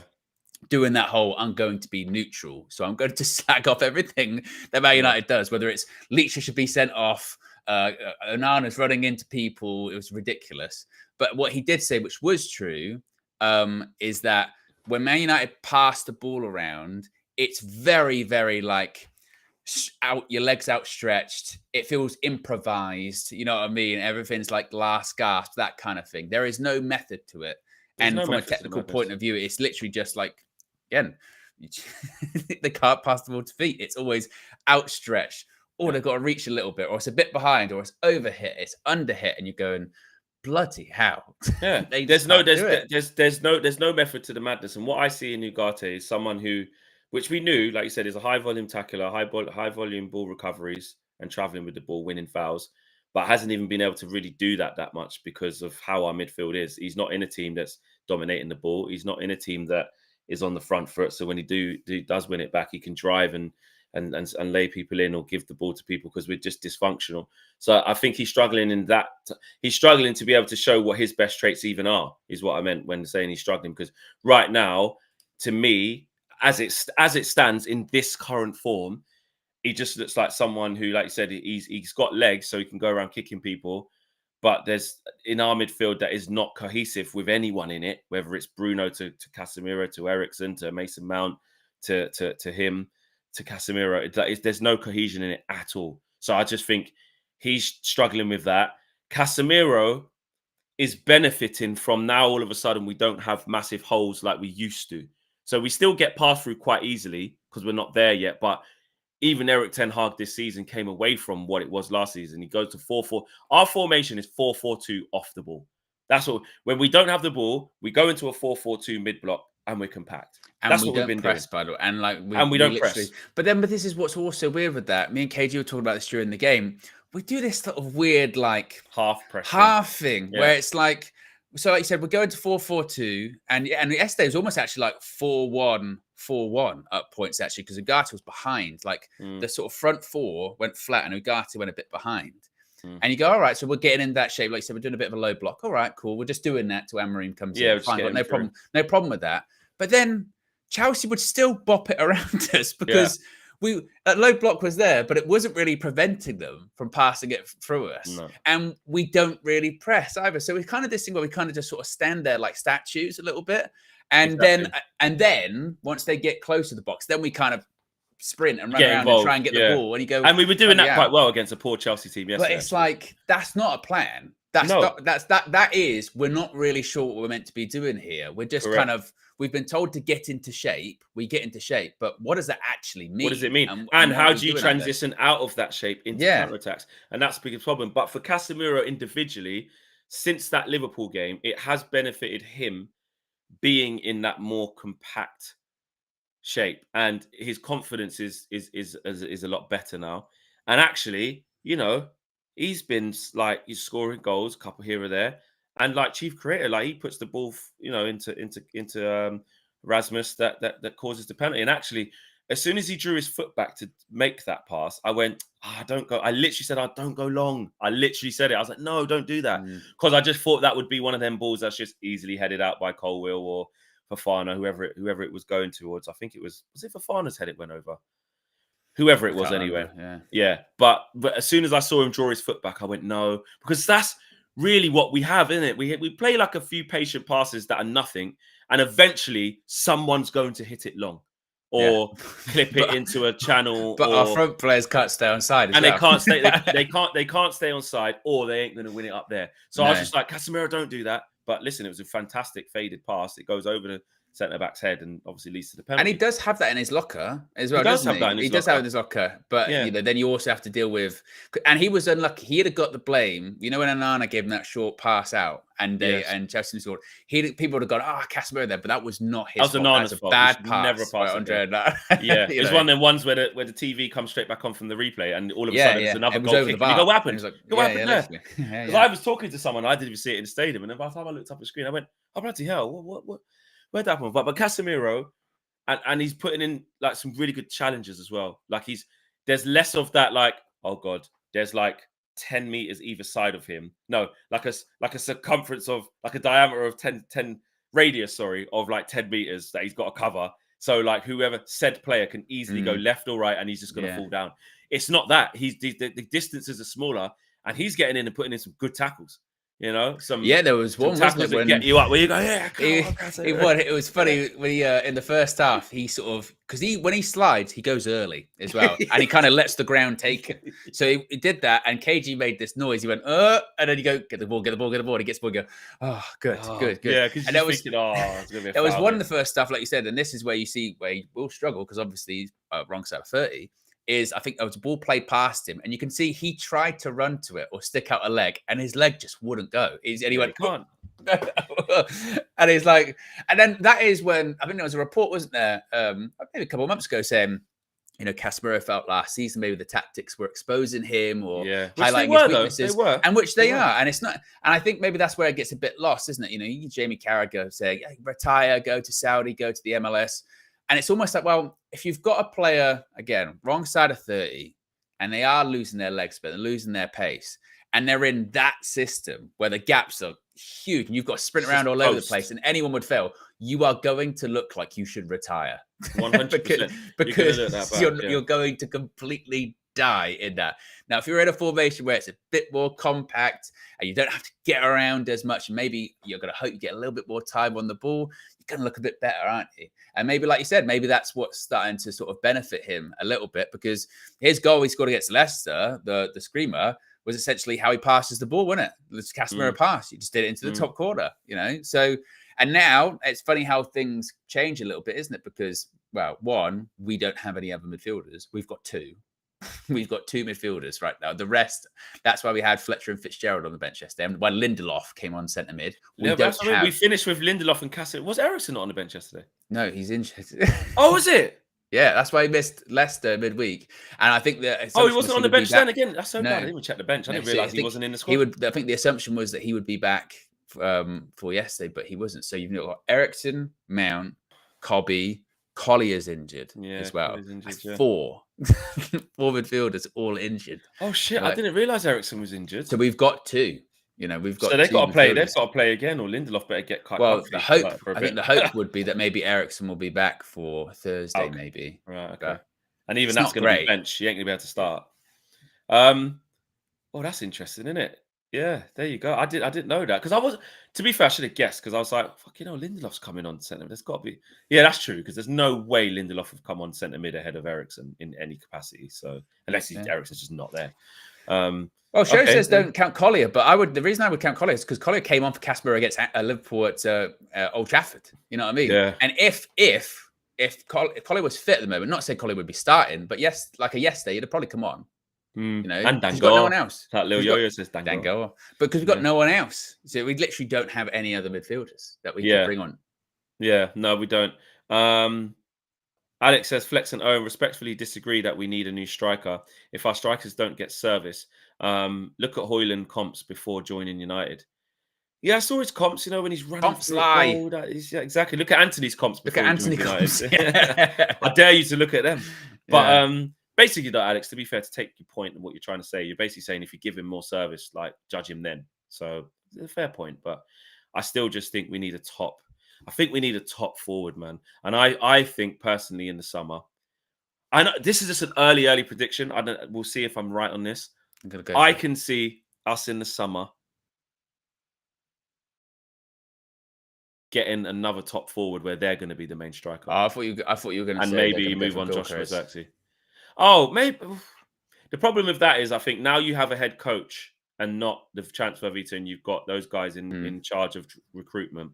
doing that whole, I'm going to be neutral, so I'm going to slag off everything that Man United does, whether it's Leach should be sent off, Onana's running into people. It was ridiculous. But what he did say, which was true, is that when Man United pass the ball around, it's very, very like... out your legs outstretched, it feels improvised, you know what I mean? Everything's like last gasp, that kind of thing. There is no method to it. And from a technical point of view, it's literally just like, again, they can't pass the ball to feet. It's always outstretched, or they've got to reach a little bit, or it's a bit behind, or it's overhit, it's underhit, and you're going, bloody hell. Yeah. there's no method to the madness. And what I see in Ugarte is someone who, which we knew, like you said, is a high volume tackler, high volume ball recoveries and traveling with the ball, winning fouls, but hasn't even been able to really do that much because of how our midfield is. He's not in a team that's dominating the ball. He's not in a team that is on the front foot. So when he does win it back, he can drive and lay people in or give the ball to people because we're just dysfunctional. So I think he's struggling in that. He's struggling to be able to show what his best traits even are, is what I meant when saying he's struggling. Because right now, to me, as it stands in this current form, he just looks like someone who, like you said, he's got legs so he can go around kicking people. But there's in our midfield that is not cohesive with anyone in it, whether it's Bruno to Casemiro to Eriksen to Mason Mount to him to Casemiro. There's no cohesion in it at all. So I just think he's struggling with that. Casemiro is benefiting from now all of a sudden we don't have massive holes like we used to. So we still get passed through quite easily because we're not there yet. But even Erik ten Hag this season came away from what it was last season. He goes to 4-4. Our formation is 4-4-2 off the ball. That's what. When we don't have the ball, we go into a 4-4-2 mid block and we're compact. And that's what we've been press, doing. By the way. And we don't press. But this is what's also weird with that. Me and KG were talking about this during the game. We do this sort of weird like half thing where it's like. So, like you said, we're going to 4-4-2, and yesterday was almost actually like 4-1-4-1 up points actually because Ugarte was behind. Like the sort of front four went flat, and Ugarte went a bit behind. And you go, all right, so we're getting in that shape. Like you said, we're doing a bit of a low block. All right, cool. We're just doing that till Amorim comes in. Fine, got no problem with that. But then Chelsea would still bop it around us because that low block was there, but it wasn't really preventing them from passing it through us. No. And we don't really press either. So it's kind of this thing where we kind of just sort of stand there like statues a little bit. And then once they get close to the box, then we kind of sprint and run around and try and get the ball. And you go, and we were doing that quite well against a poor Chelsea team yesterday. But it's like, that's not a plan. That is, we're not really sure what we're meant to be doing here. We're just we've been told to get into shape. We get into shape, but what does that actually mean? What does it mean? And how do you transition out of that shape into counterattacks? And that's the biggest problem. But for Casemiro individually, since that Liverpool game, it has benefited him being in that more compact shape, and his confidence is a lot better now. And actually, he's been like he's scoring goals, a couple here or there. And like chief creator, like he puts the ball, into Rasmus that causes the penalty. And actually, as soon as he drew his foot back to make that pass, I went, don't go. I literally said, don't go long. I literally said it. I was like, no, don't do that. Because I just thought that would be one of them balls that's just easily headed out by Colwill or Fofana, whoever it was going towards. I think was it Fofana's head it went over? Whoever it was anyway. Yeah. But as soon as I saw him draw his foot back, I went, no. Because that's really what we have, isn't it? We play like a few patient passes that are nothing, and eventually someone's going to hit it long. or clip it into a channel. But our front players can't stay on side as and well. they can't stay. They can't stay on side, or they ain't going to win it up there. So I was just like, Casemiro, don't do that. But listen, it was a fantastic faded pass. It goes over the centre back's head and obviously leads to the penalty. And he does have that in his locker as well. He does have that in his locker. He does have it in his locker. But you know, then you also have to deal with. And he was unlucky. He'd have got the blame. You know, when Onana gave him that short pass out, and and Chelsea scored. People would have gone, Casemiro there, but that was not his fault. That was a bad pass. Never pass Andre. Yeah, it's one of them ones where the TV comes straight back on from the replay, and all of a sudden it's another goal kick. And you go, what happened? What happened there? Because I was talking to someone, I didn't even see it in the stadium, and then by the time I looked up at the screen, I went, "Oh bloody hell! What? Where'd that happen?" But Casemiro, and he's putting in like some really good challenges as well. Like there's less of that like, oh god, there's like 10 meters either side of him. No, like a circumference of like a diameter of 10 radius, of like 10 meters that he's got to cover. So like whoever said player can easily go left or right, and he's just going to fall down. It's not that the distances are smaller, and he's getting in and putting in some good tackles. You know, there was one tackles that get you up where you go. Yeah, it was funny when he in the first half he sort of because when he slides he goes early as well, and he kind of lets the ground take it. So he did that, and KG made this noise. He went, and then you go get the ball. He gets the ball. Go, good. Yeah, because that was it's gonna be that was one of the first stuff, like you said, and this is where you see where he will struggle because obviously he's wrong side of 30. Is I think there was a ball played past him, and you can see he tried to run to it or stick out a leg, and his leg just wouldn't go. And he went, can't. And he's like, and then that is when I think there was a report, wasn't there? Maybe a couple of months ago, saying, you know, Casemiro felt last season maybe the tactics were exposing him or highlighting his weaknesses, and which they are. And it's not. And I think maybe that's where it gets a bit lost, isn't it? You know, you Jamie Carragher saying, retire, go to Saudi, go to the MLS. And it's almost like, well, if you've got a player, again, wrong side of 30, and they are losing their leg speed, they're losing their pace, and they're in that system where the gaps are huge, and you've got to sprint around all over the place, and anyone would fail, you are going to look like you should retire. 100%. because you're going to completely die in that. Now, if you're in a formation where it's a bit more compact, and you don't have to get around as much, and maybe you're going to hope you get a little bit more time on the ball, going to look a bit better, aren't you? And maybe, like you said, maybe that's what's starting to sort of benefit him a little bit, because his goal he scored against Leicester, the screamer, was essentially how he passes the ball, wasn't it? The Casemiro pass. He just did it into the top corner, you know? So, and now it's funny how things change a little bit, isn't it? Because, well, one, we don't have any other midfielders. We've got two. We've got two midfielders right now. The rest, that's why we had Fletcher and Fitzgerald on the bench yesterday. And when Lindelof came on centre mid, we finished with Lindelof and Casemiro. Was Eriksen not on the bench yesterday? No, he's injured. Oh, was it? Yeah, that's why he missed Leicester midweek. And I think that he wasn't on the bench then again. That's so bad. I didn't even check the bench. I didn't realise he wasn't in the squad. I think the assumption was that he would be back for yesterday, but he wasn't. So you've got Eriksen, Mount, Cobby, Collier's injured as well. Injured, four midfielders all injured. Oh shit! I didn't realise Eriksen was injured. So we've got two. You know, we've got. So they've got to play. They've got to play again, or Lindelof better get cut. Well, I think the hope would be that maybe Eriksen will be back for Thursday, maybe. Right. Okay. And even that's going to be bench. He ain't going to be able to start. Oh, that's interesting, isn't it? Yeah, there you go. I didn't know that, because I was, to be fair, I should have guessed, because I was like, fuck, Lindelof's coming on centre. There's got to be. Yeah, that's true, because there's no way Lindelof would come on centre mid ahead of Eriksen in any capacity. So unless Eriksen's just not there. Well, Show says don't count Collier, but the reason I would count Collier is because Collier came on for Casemiro against Liverpool at Old Trafford. You know what I mean? Yeah. And if Collier was fit at the moment, not saying Collier would be starting, but yesterday, he'd have probably come on. You know, and Dango. He's got no one else. That Lil Yo-Yo says Dango. But because we've got no one else. So we literally don't have any other midfielders that we can bring on. Yeah, no, we don't. Alex says, Flex and Owen respectfully disagree that we need a new striker. If our strikers don't get service, look at Højlund comps before joining United. Yeah, I saw his comps, when he's running. Comps lie. Exactly. Look at Anthony's comps before comps. I dare you to look at them. But basically, though, Alex, to be fair, to take your point and what you're trying to say, you're basically saying if you give him more service, like, judge him then. So it's a fair point. But I still just think we need a top. I think we need a top forward, man. And I think personally in the summer, I know this is just an early prediction. We'll see if I'm right on this. I can see us in the summer getting another top forward where they're going to be the main striker. Oh, I thought you were going to And say they're maybe going to go move for on Joshua Gyökeres. Zirkzee. Oh, maybe. The problem with that is I think now you have a head coach and not the transfer veto, and you've got those guys in charge of recruitment.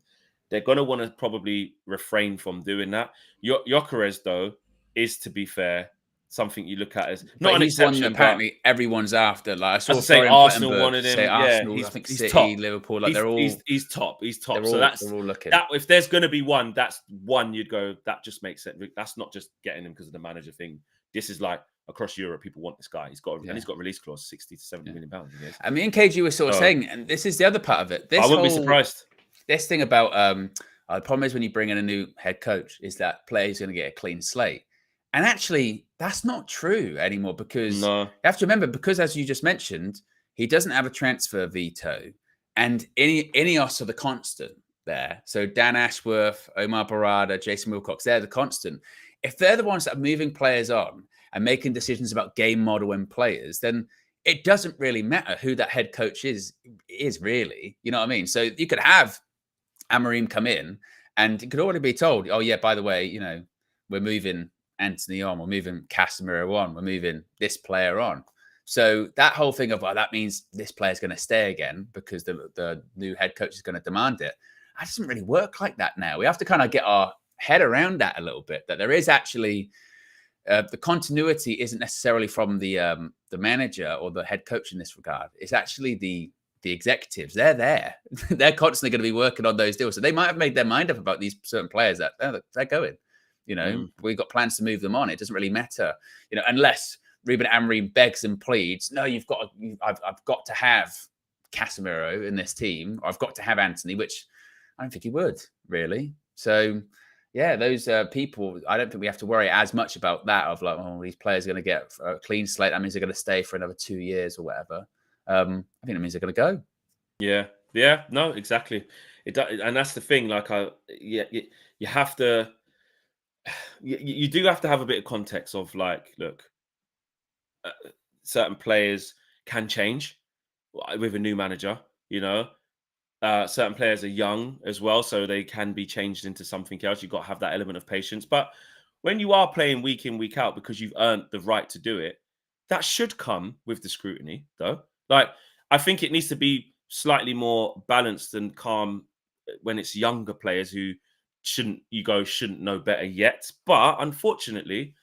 They're going to want to probably refrain from doing that. Gyökeres, though, is, to be fair, something you look at as not But an he's one that exception, but apparently everyone's after. Like I as saw I say, Florian Arsenal Plettenberg wanted say him. Yeah, Arsenal, I think he's City, top. Liverpool, like they're all He's top. He's top. they're So all looking. that. If there's going to be one, that's one you'd go. That just makes it. That's not just getting him because of the manager thing. This is like across Europe, people want this guy. He's got and he's got release clause, 60 to 70 million pounds. I mean, KG was sort of saying, and this is the other part of it. I wouldn't be surprised. This thing about the problem is when you bring in a new head coach is that player's going to get a clean slate. And actually, that's not true anymore because you have to remember, because as you just mentioned, he doesn't have a transfer veto and Ineos are the constant there. So Dan Ashworth, Omar Barada, Jason Wilcox, they're the constant. If they're the ones that are moving players on and making decisions about game model and players, then it doesn't really matter who that head coach is really. You know what I mean? So you could have Amorim come in and it could already be told, oh, yeah, by the way, you know, we're moving Anthony on, we're moving Casemiro on, we're moving this player on. So that whole thing of, well, that means this player's going to stay again because the new head coach is going to demand it. That doesn't really work like that now. We have to kind of get our head around that a little bit, that there is actually the continuity isn't necessarily from the manager or the head coach in this regard. It's actually the executives. They're there. They're constantly going to be working on those deals. So they might have made their mind up about these certain players that they're going. You know, we've got plans to move them on. It doesn't really matter, you know, unless Ruben Amorim begs and pleads. No, I've got to have Casemiro in this team. Or I've got to have Anthony, which I don't think he would really. So, yeah, those people, I don't think we have to worry as much about that of like, oh, these players are going to get a clean slate. That means they're going to stay for another 2 years or whatever. I think that means they're going to go. Yeah, no, exactly. And that's the thing. Like, you have to. You do have to have a bit of context of like, look, certain players can change with a new manager, you know. Certain players are young as well, so they can be changed into something else. You've got to have that element of patience. But when you are playing week in, week out because you've earned the right to do it, that should come with the scrutiny, though. Like, I think it needs to be slightly more balanced and calm when it's younger players who shouldn't know better yet. But not unfortunately,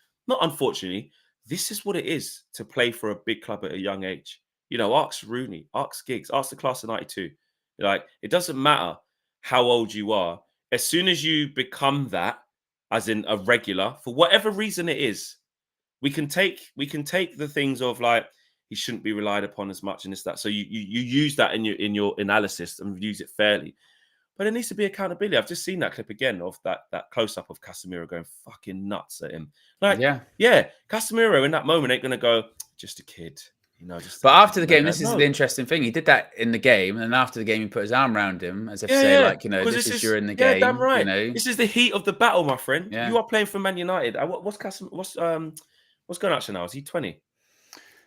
this is what it is to play for a big club at a young age. You know, ask Rooney, ask Giggs, ask the class of 92. Like, it doesn't matter how old you are. As soon as you become that, as in a regular, for whatever reason it is, we can take the things of like, he shouldn't be relied upon as much and this, that. So you use that in your analysis and use it fairly. But there needs to be accountability. I've just seen that clip again of that close-up of Casemiro going fucking nuts at him. Like, yeah, Casemiro in that moment ain't going to go, just a kid. You know, but after the game, this is the interesting thing. He did that in the game, and after the game, he put his arm around him as if to say, like, you know, this is during the game. Damn right. You know, this is the heat of the battle, my friend. Yeah. You are playing for Man United. What's going on now? Is he 20?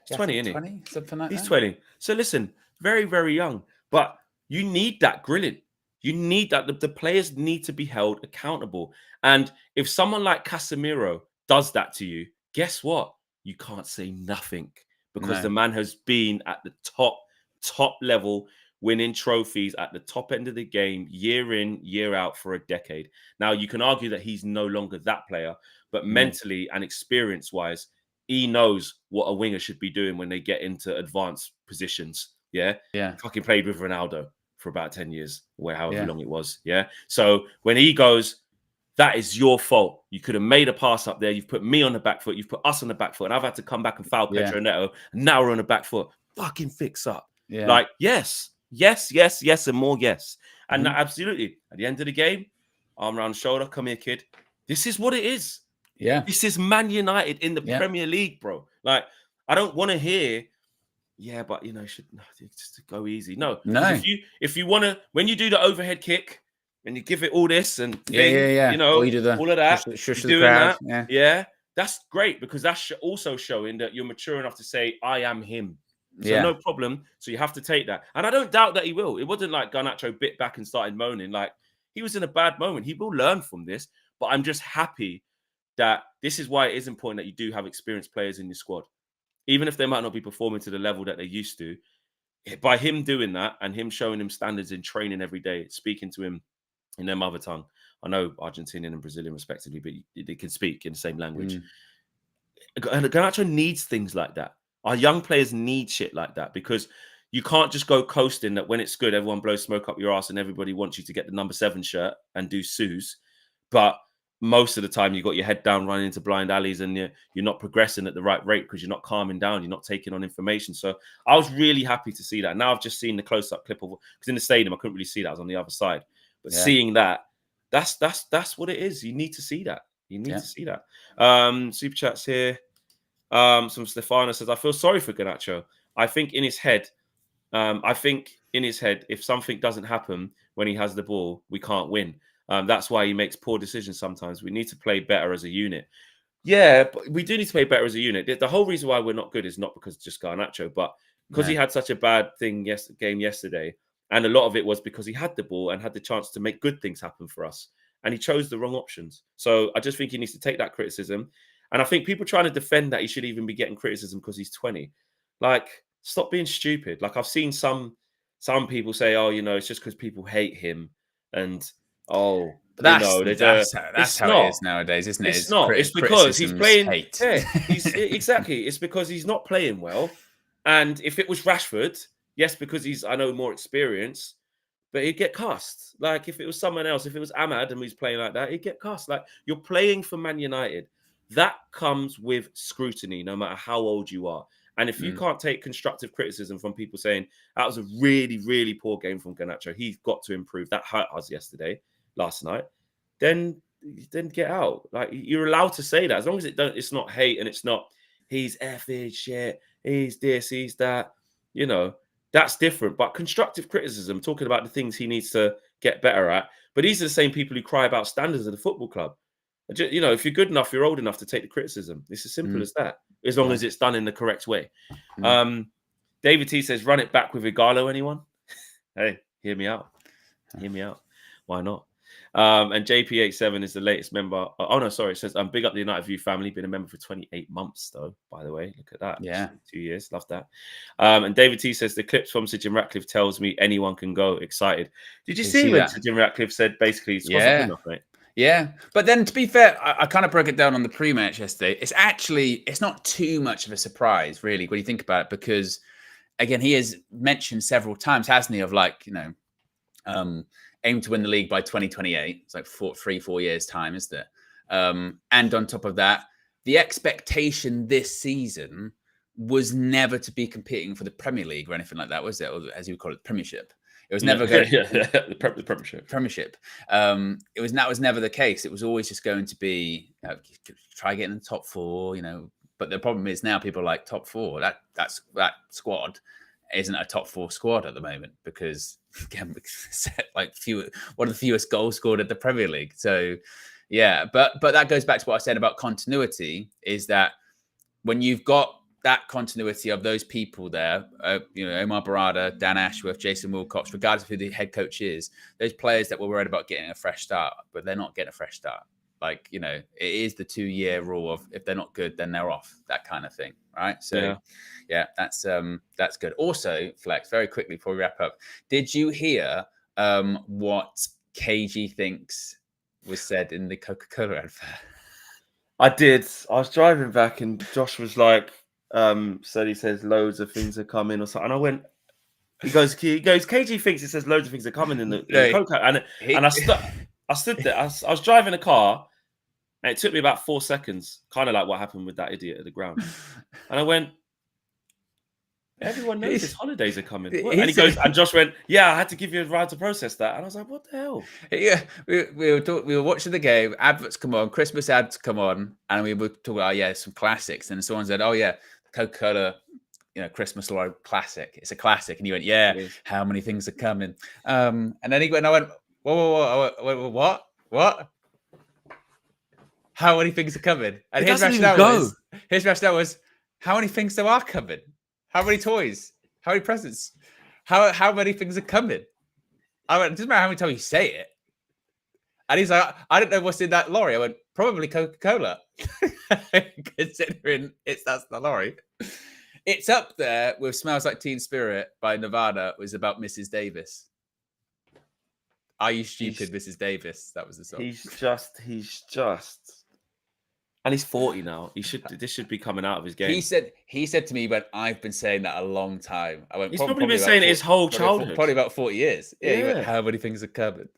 He's 20, isn't he? 20, something like that. He's 20. So listen, very, very young. But you need that grilling. You need that. The players need to be held accountable. And if someone like Casemiro does that to you, guess what? You can't say nothing because the man has been at the top level, winning trophies at the top end of the game, year in, year out for a decade. Now, you can argue that he's no longer that player, but mentally and experience-wise, he knows what a winger should be doing when they get into advanced positions. Yeah. Fucking played with Ronaldo for about 10 years, however long it was. Yeah. So when he goes, that is your fault. You could have made a pass up there. You've put me on the back foot. You've put us on the back foot. And I've had to come back and foul Pedro Neto. And now we're on the back foot. Fucking fix up. Yeah. Like, yes, and more yes. And absolutely, at the end of the game, arm around shoulder, come here, kid. This is what it is. Yeah. This is Man United in the Premier League, bro. Like, I don't want to hear, but, you know, should just go easy. No. If you want to, when you do the overhead kick, and you give it all this and you know, you do all of that, shush doing crowd. that, that's great because that's also showing that you're mature enough to say, I am him. So no problem. So you have to take that. And I don't doubt that he will. It wasn't like Garnacho bit back and started moaning. Like, he was in a bad moment. He will learn from this, but I'm just happy that this is why it is important that you do have experienced players in your squad. Even if they might not be performing to the level that they used to, by him doing that and him showing him standards in training every day, speaking to him in their mother tongue. I know Argentinian and Brazilian respectively, but they can speak in the same language. And Garnacho needs things like that. Our young players need shit like that, because you can't just go coasting that when it's good, everyone blows smoke up your ass and everybody wants you to get the number 7 shirt and do Sues. But most of the time you got your head down running into blind alleys and you're not progressing at the right rate because you're not calming down, you're not taking on information. So I was really happy to see that. Now I've just seen the close-up clip of, because in the stadium I couldn't really see that, I was on the other side. But seeing that, that's what it is. You need to see that. You need to see that. Super chats here. Some Stefano says, I feel sorry for Garnacho. I think in his head, if something doesn't happen when he has the ball, we can't win. That's why he makes poor decisions sometimes. We need to play better as a unit. Yeah, but we do need to play better as a unit. The whole reason why we're not good is not because just Garnacho, but because he had such a bad game yesterday. And a lot of it was because he had the ball and had the chance to make good things happen for us. And he chose the wrong options. So I just think he needs to take that criticism. And I think people trying to defend that he should even be getting criticism because he's 20. Like, stop being stupid. Like, I've seen some people say, oh, it's just because people hate him. And, that's how it is nowadays, isn't it? It's not. It's because he's playing. Hate. Yeah, exactly. It's because he's not playing well. And if it was Rashford, yes, because he's, I know, more experienced, but he'd get cast. Like, if it was someone else, if it was Ahmad and he's playing like that, he'd get cast. Like, you're playing for Man United. That comes with scrutiny, no matter how old you are. And if you can't take constructive criticism from people saying that was a really, really poor game from Garnacho, he's got to improve. That hurt us last night. Then get out. Like, you're allowed to say that as long as it's not hate and it's not he's effing shit, he's this, he's that. That's different. But constructive criticism, talking about the things he needs to get better at. But these are the same people who cry about standards of the football club. If you're good enough, you're old enough to take the criticism. It's as simple as that, as long as it's done in the correct way. David T says, run it back with Igalo, anyone? Hey, hear me out. Hear me out. Why not? And JP87 is the latest member. Oh, no, sorry. It says, big up the United View family. Been a member for 28 months, though, by the way. Look at that. Yeah. 2 years. Love that. And David T says, the clips from Sir Jim Ratcliffe tells me anyone can go. Excited. Did you see when Sir Jim Ratcliffe said basically, it's good enough, mate? Yeah, but then to be fair, I kind of broke it down on the pre-match yesterday. It's not too much of a surprise, really, when you think about it, because, again, he has mentioned several times, hasn't he, of aim to win the league by 2028. It's like 4 years' time, isn't it? And on top of that, the expectation this season was never to be competing for the Premier League or anything like that, was it? Or as you would call it, Premiership. It was never going to the Premiership. That was never the case. It was always just going to be try getting in the top 4, But the problem is now people are like top 4. That squad isn't a top 4 squad at the moment because again, one of the fewest goals scored at the Premier League. So yeah, but that goes back to what I said about continuity. Is that when you've got that continuity of those people there, Omar Barada, Dan Ashworth, Jason Wilcox, regardless of who the head coach is, those players that were worried about getting a fresh start, but they're not getting a fresh start. Like, it is the 2-year rule of if they're not good, then they're off, that kind of thing. Right. So yeah, that's good. Also, Flex, very quickly before we wrap up, did you hear what KG thinks was said in the Coca-Cola advert? I did. I was driving back and Josh was like, said he says loads of things are coming or something. And I went, he goes, KG thinks it says loads of things are coming in the Coca. And I stood there. I was driving a car and it took me about 4 seconds, kind of like what happened with that idiot at the ground. And I went, everyone knows his holidays are coming. And he goes, and Josh went, yeah, I had to give you a ride to process that. And I was like, what the hell? Yeah, we were watching the game, adverts come on, Christmas ads come on, and we were talking about, some classics. And someone said, oh, yeah, Coca-Cola, Christmas Lord classic. It's a classic. And you went, yeah, how many things are coming? And then he went, and I went, whoa, what? How many things are coming? And his rationale was, how many things there are coming? How many toys? How many presents? How many things are coming? I went, it doesn't matter how many times you say it. And he's like, I don't know what's in that lorry. I went, probably Coca-Cola, considering that's the lorry. It's up there with Smells Like Teen Spirit by Nirvana, was about Mrs. Davis. Are you stupid, Mrs. Davis? That was the song. He's just, and he's 40 now. This should be coming out of his game. He said to me, "But I've been saying that a long time." I went, he's probably been saying it his whole childhood. Probably about 40 years. Yeah. He went, how many things are covered?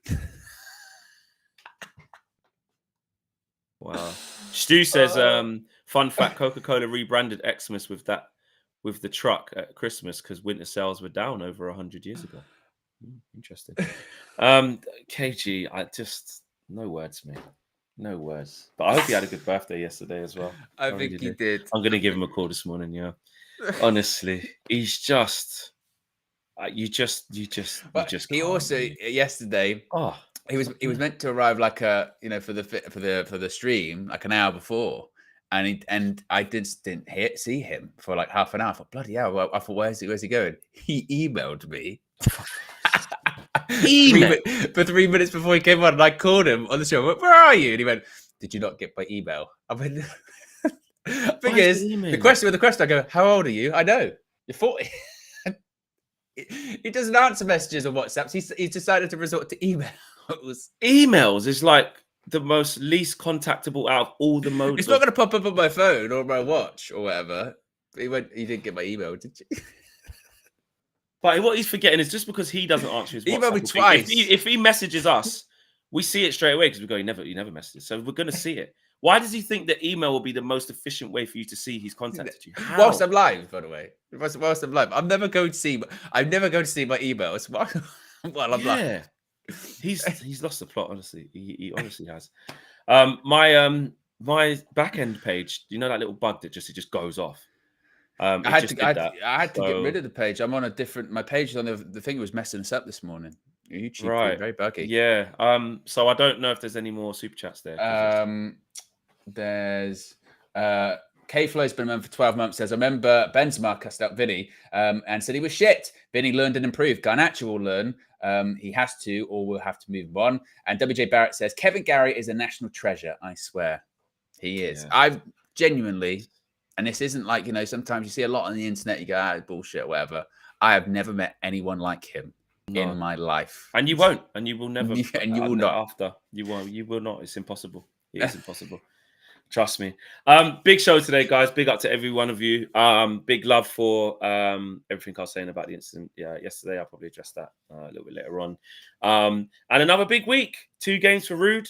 Wow. Stu says, fun fact, Coca-Cola rebranded Xmas with the truck at Christmas because winter sales were down over 100 years ago. Interesting. KG, no words, mate. No words. But I hope he had a good birthday yesterday as well. I think he did. I'm going to give him a call this morning, yeah. Honestly, he's just... You just he also yesterday. Oh, he was meant to arrive like for the stream like an hour before, and I didn't see him for like half an hour. I thought, bloody hell! I thought, where's he going? He emailed me. For 3 minutes before he came on, and I called him on the show. I went, where are you? And he went, did you not get my email? I went, thing is, the question. I go, how old are you? I know you're 40. He doesn't answer messages or WhatsApps. He's decided to resort to emails. Emails is like the most least contactable out of all the modes. It's not going to pop up on my phone or my watch or whatever. But he went, you didn't get my email, did you? But what he's forgetting is just because he doesn't answer his WhatsApp. Email me twice. If he messages us, we see it straight away because we go, you never messaged. So we're going to see it. Why does he think that email will be the most efficient way for you to see he's contacted you? How? Whilst I'm live, by the way. Whilst I'm live, I'm never going to see my emails while I'm live. He's lost the plot. Honestly, he honestly has. My back end page. You know that little bug that just goes off. I had to get rid of the page. I'm on a different. My page on the thing was messing us up this morning. YouTube, right? Very buggy. Yeah. So I don't know if there's any more super chats there. There's K-Flow's been a member for 12 months. Says, I remember Benzema cussed out Vinny and said he was shit. Vinny learned and improved. Garnacho will learn. He has to, or we'll have to move on. And WJ Barrett says, Kevin Garry is a national treasure. I swear, he is. Yeah. I've genuinely, and this isn't like, sometimes you see a lot on the internet. You go, bullshit, whatever. I have never met anyone like him. In my life, and you won't, and you will never, and you will not. After you won't, you will not. It's impossible. It is impossible. Trust me. Big show today, guys. Big up to every one of you. Big love for everything I was saying about the incident. Yeah, yesterday. I'll probably address that a little bit later on. And another big week. 2 games for Rude.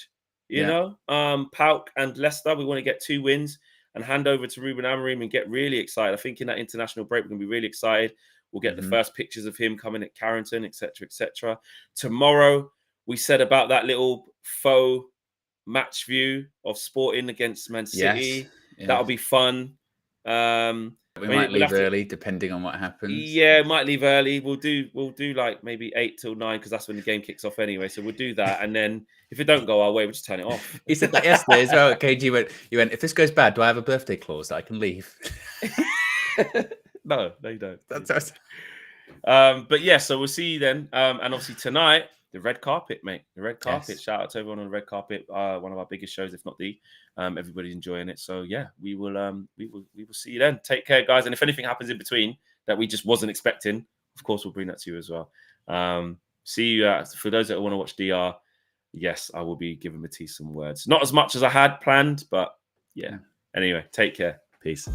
Pauk and Leicester. We want to get 2 wins and hand over to Ruben Amorim and get really excited. I think in that international break, we're going to be really excited. We'll get the first pictures of him coming at Carrington, etc., etc. Tomorrow, we said about that little faux match view of Sporting against Man City. Yes. That'll be fun. We might leave early, depending on what happens. Yeah, might leave early. We'll do like maybe 8 till 9 because that's when the game kicks off anyway. So we'll do that, and then if it don't go our way, we'll just turn it off. He said that yesterday as well. KG you went. If this goes bad, do I have a birthday clause that I can leave? No, you don't. That's us. But yeah, so we'll see you then. And obviously tonight, the red carpet, mate. The red carpet. Yes. Shout out to everyone on the red carpet. One of our biggest shows, if not the. Everybody's enjoying it. So yeah, we will see you then. Take care, guys. And if anything happens in between that we just wasn't expecting, of course we'll bring that to you as well. See you. For those that want to watch DR, yes, I will be giving Matisse some words. Not as much as I had planned, but yeah. Anyway, take care. Peace.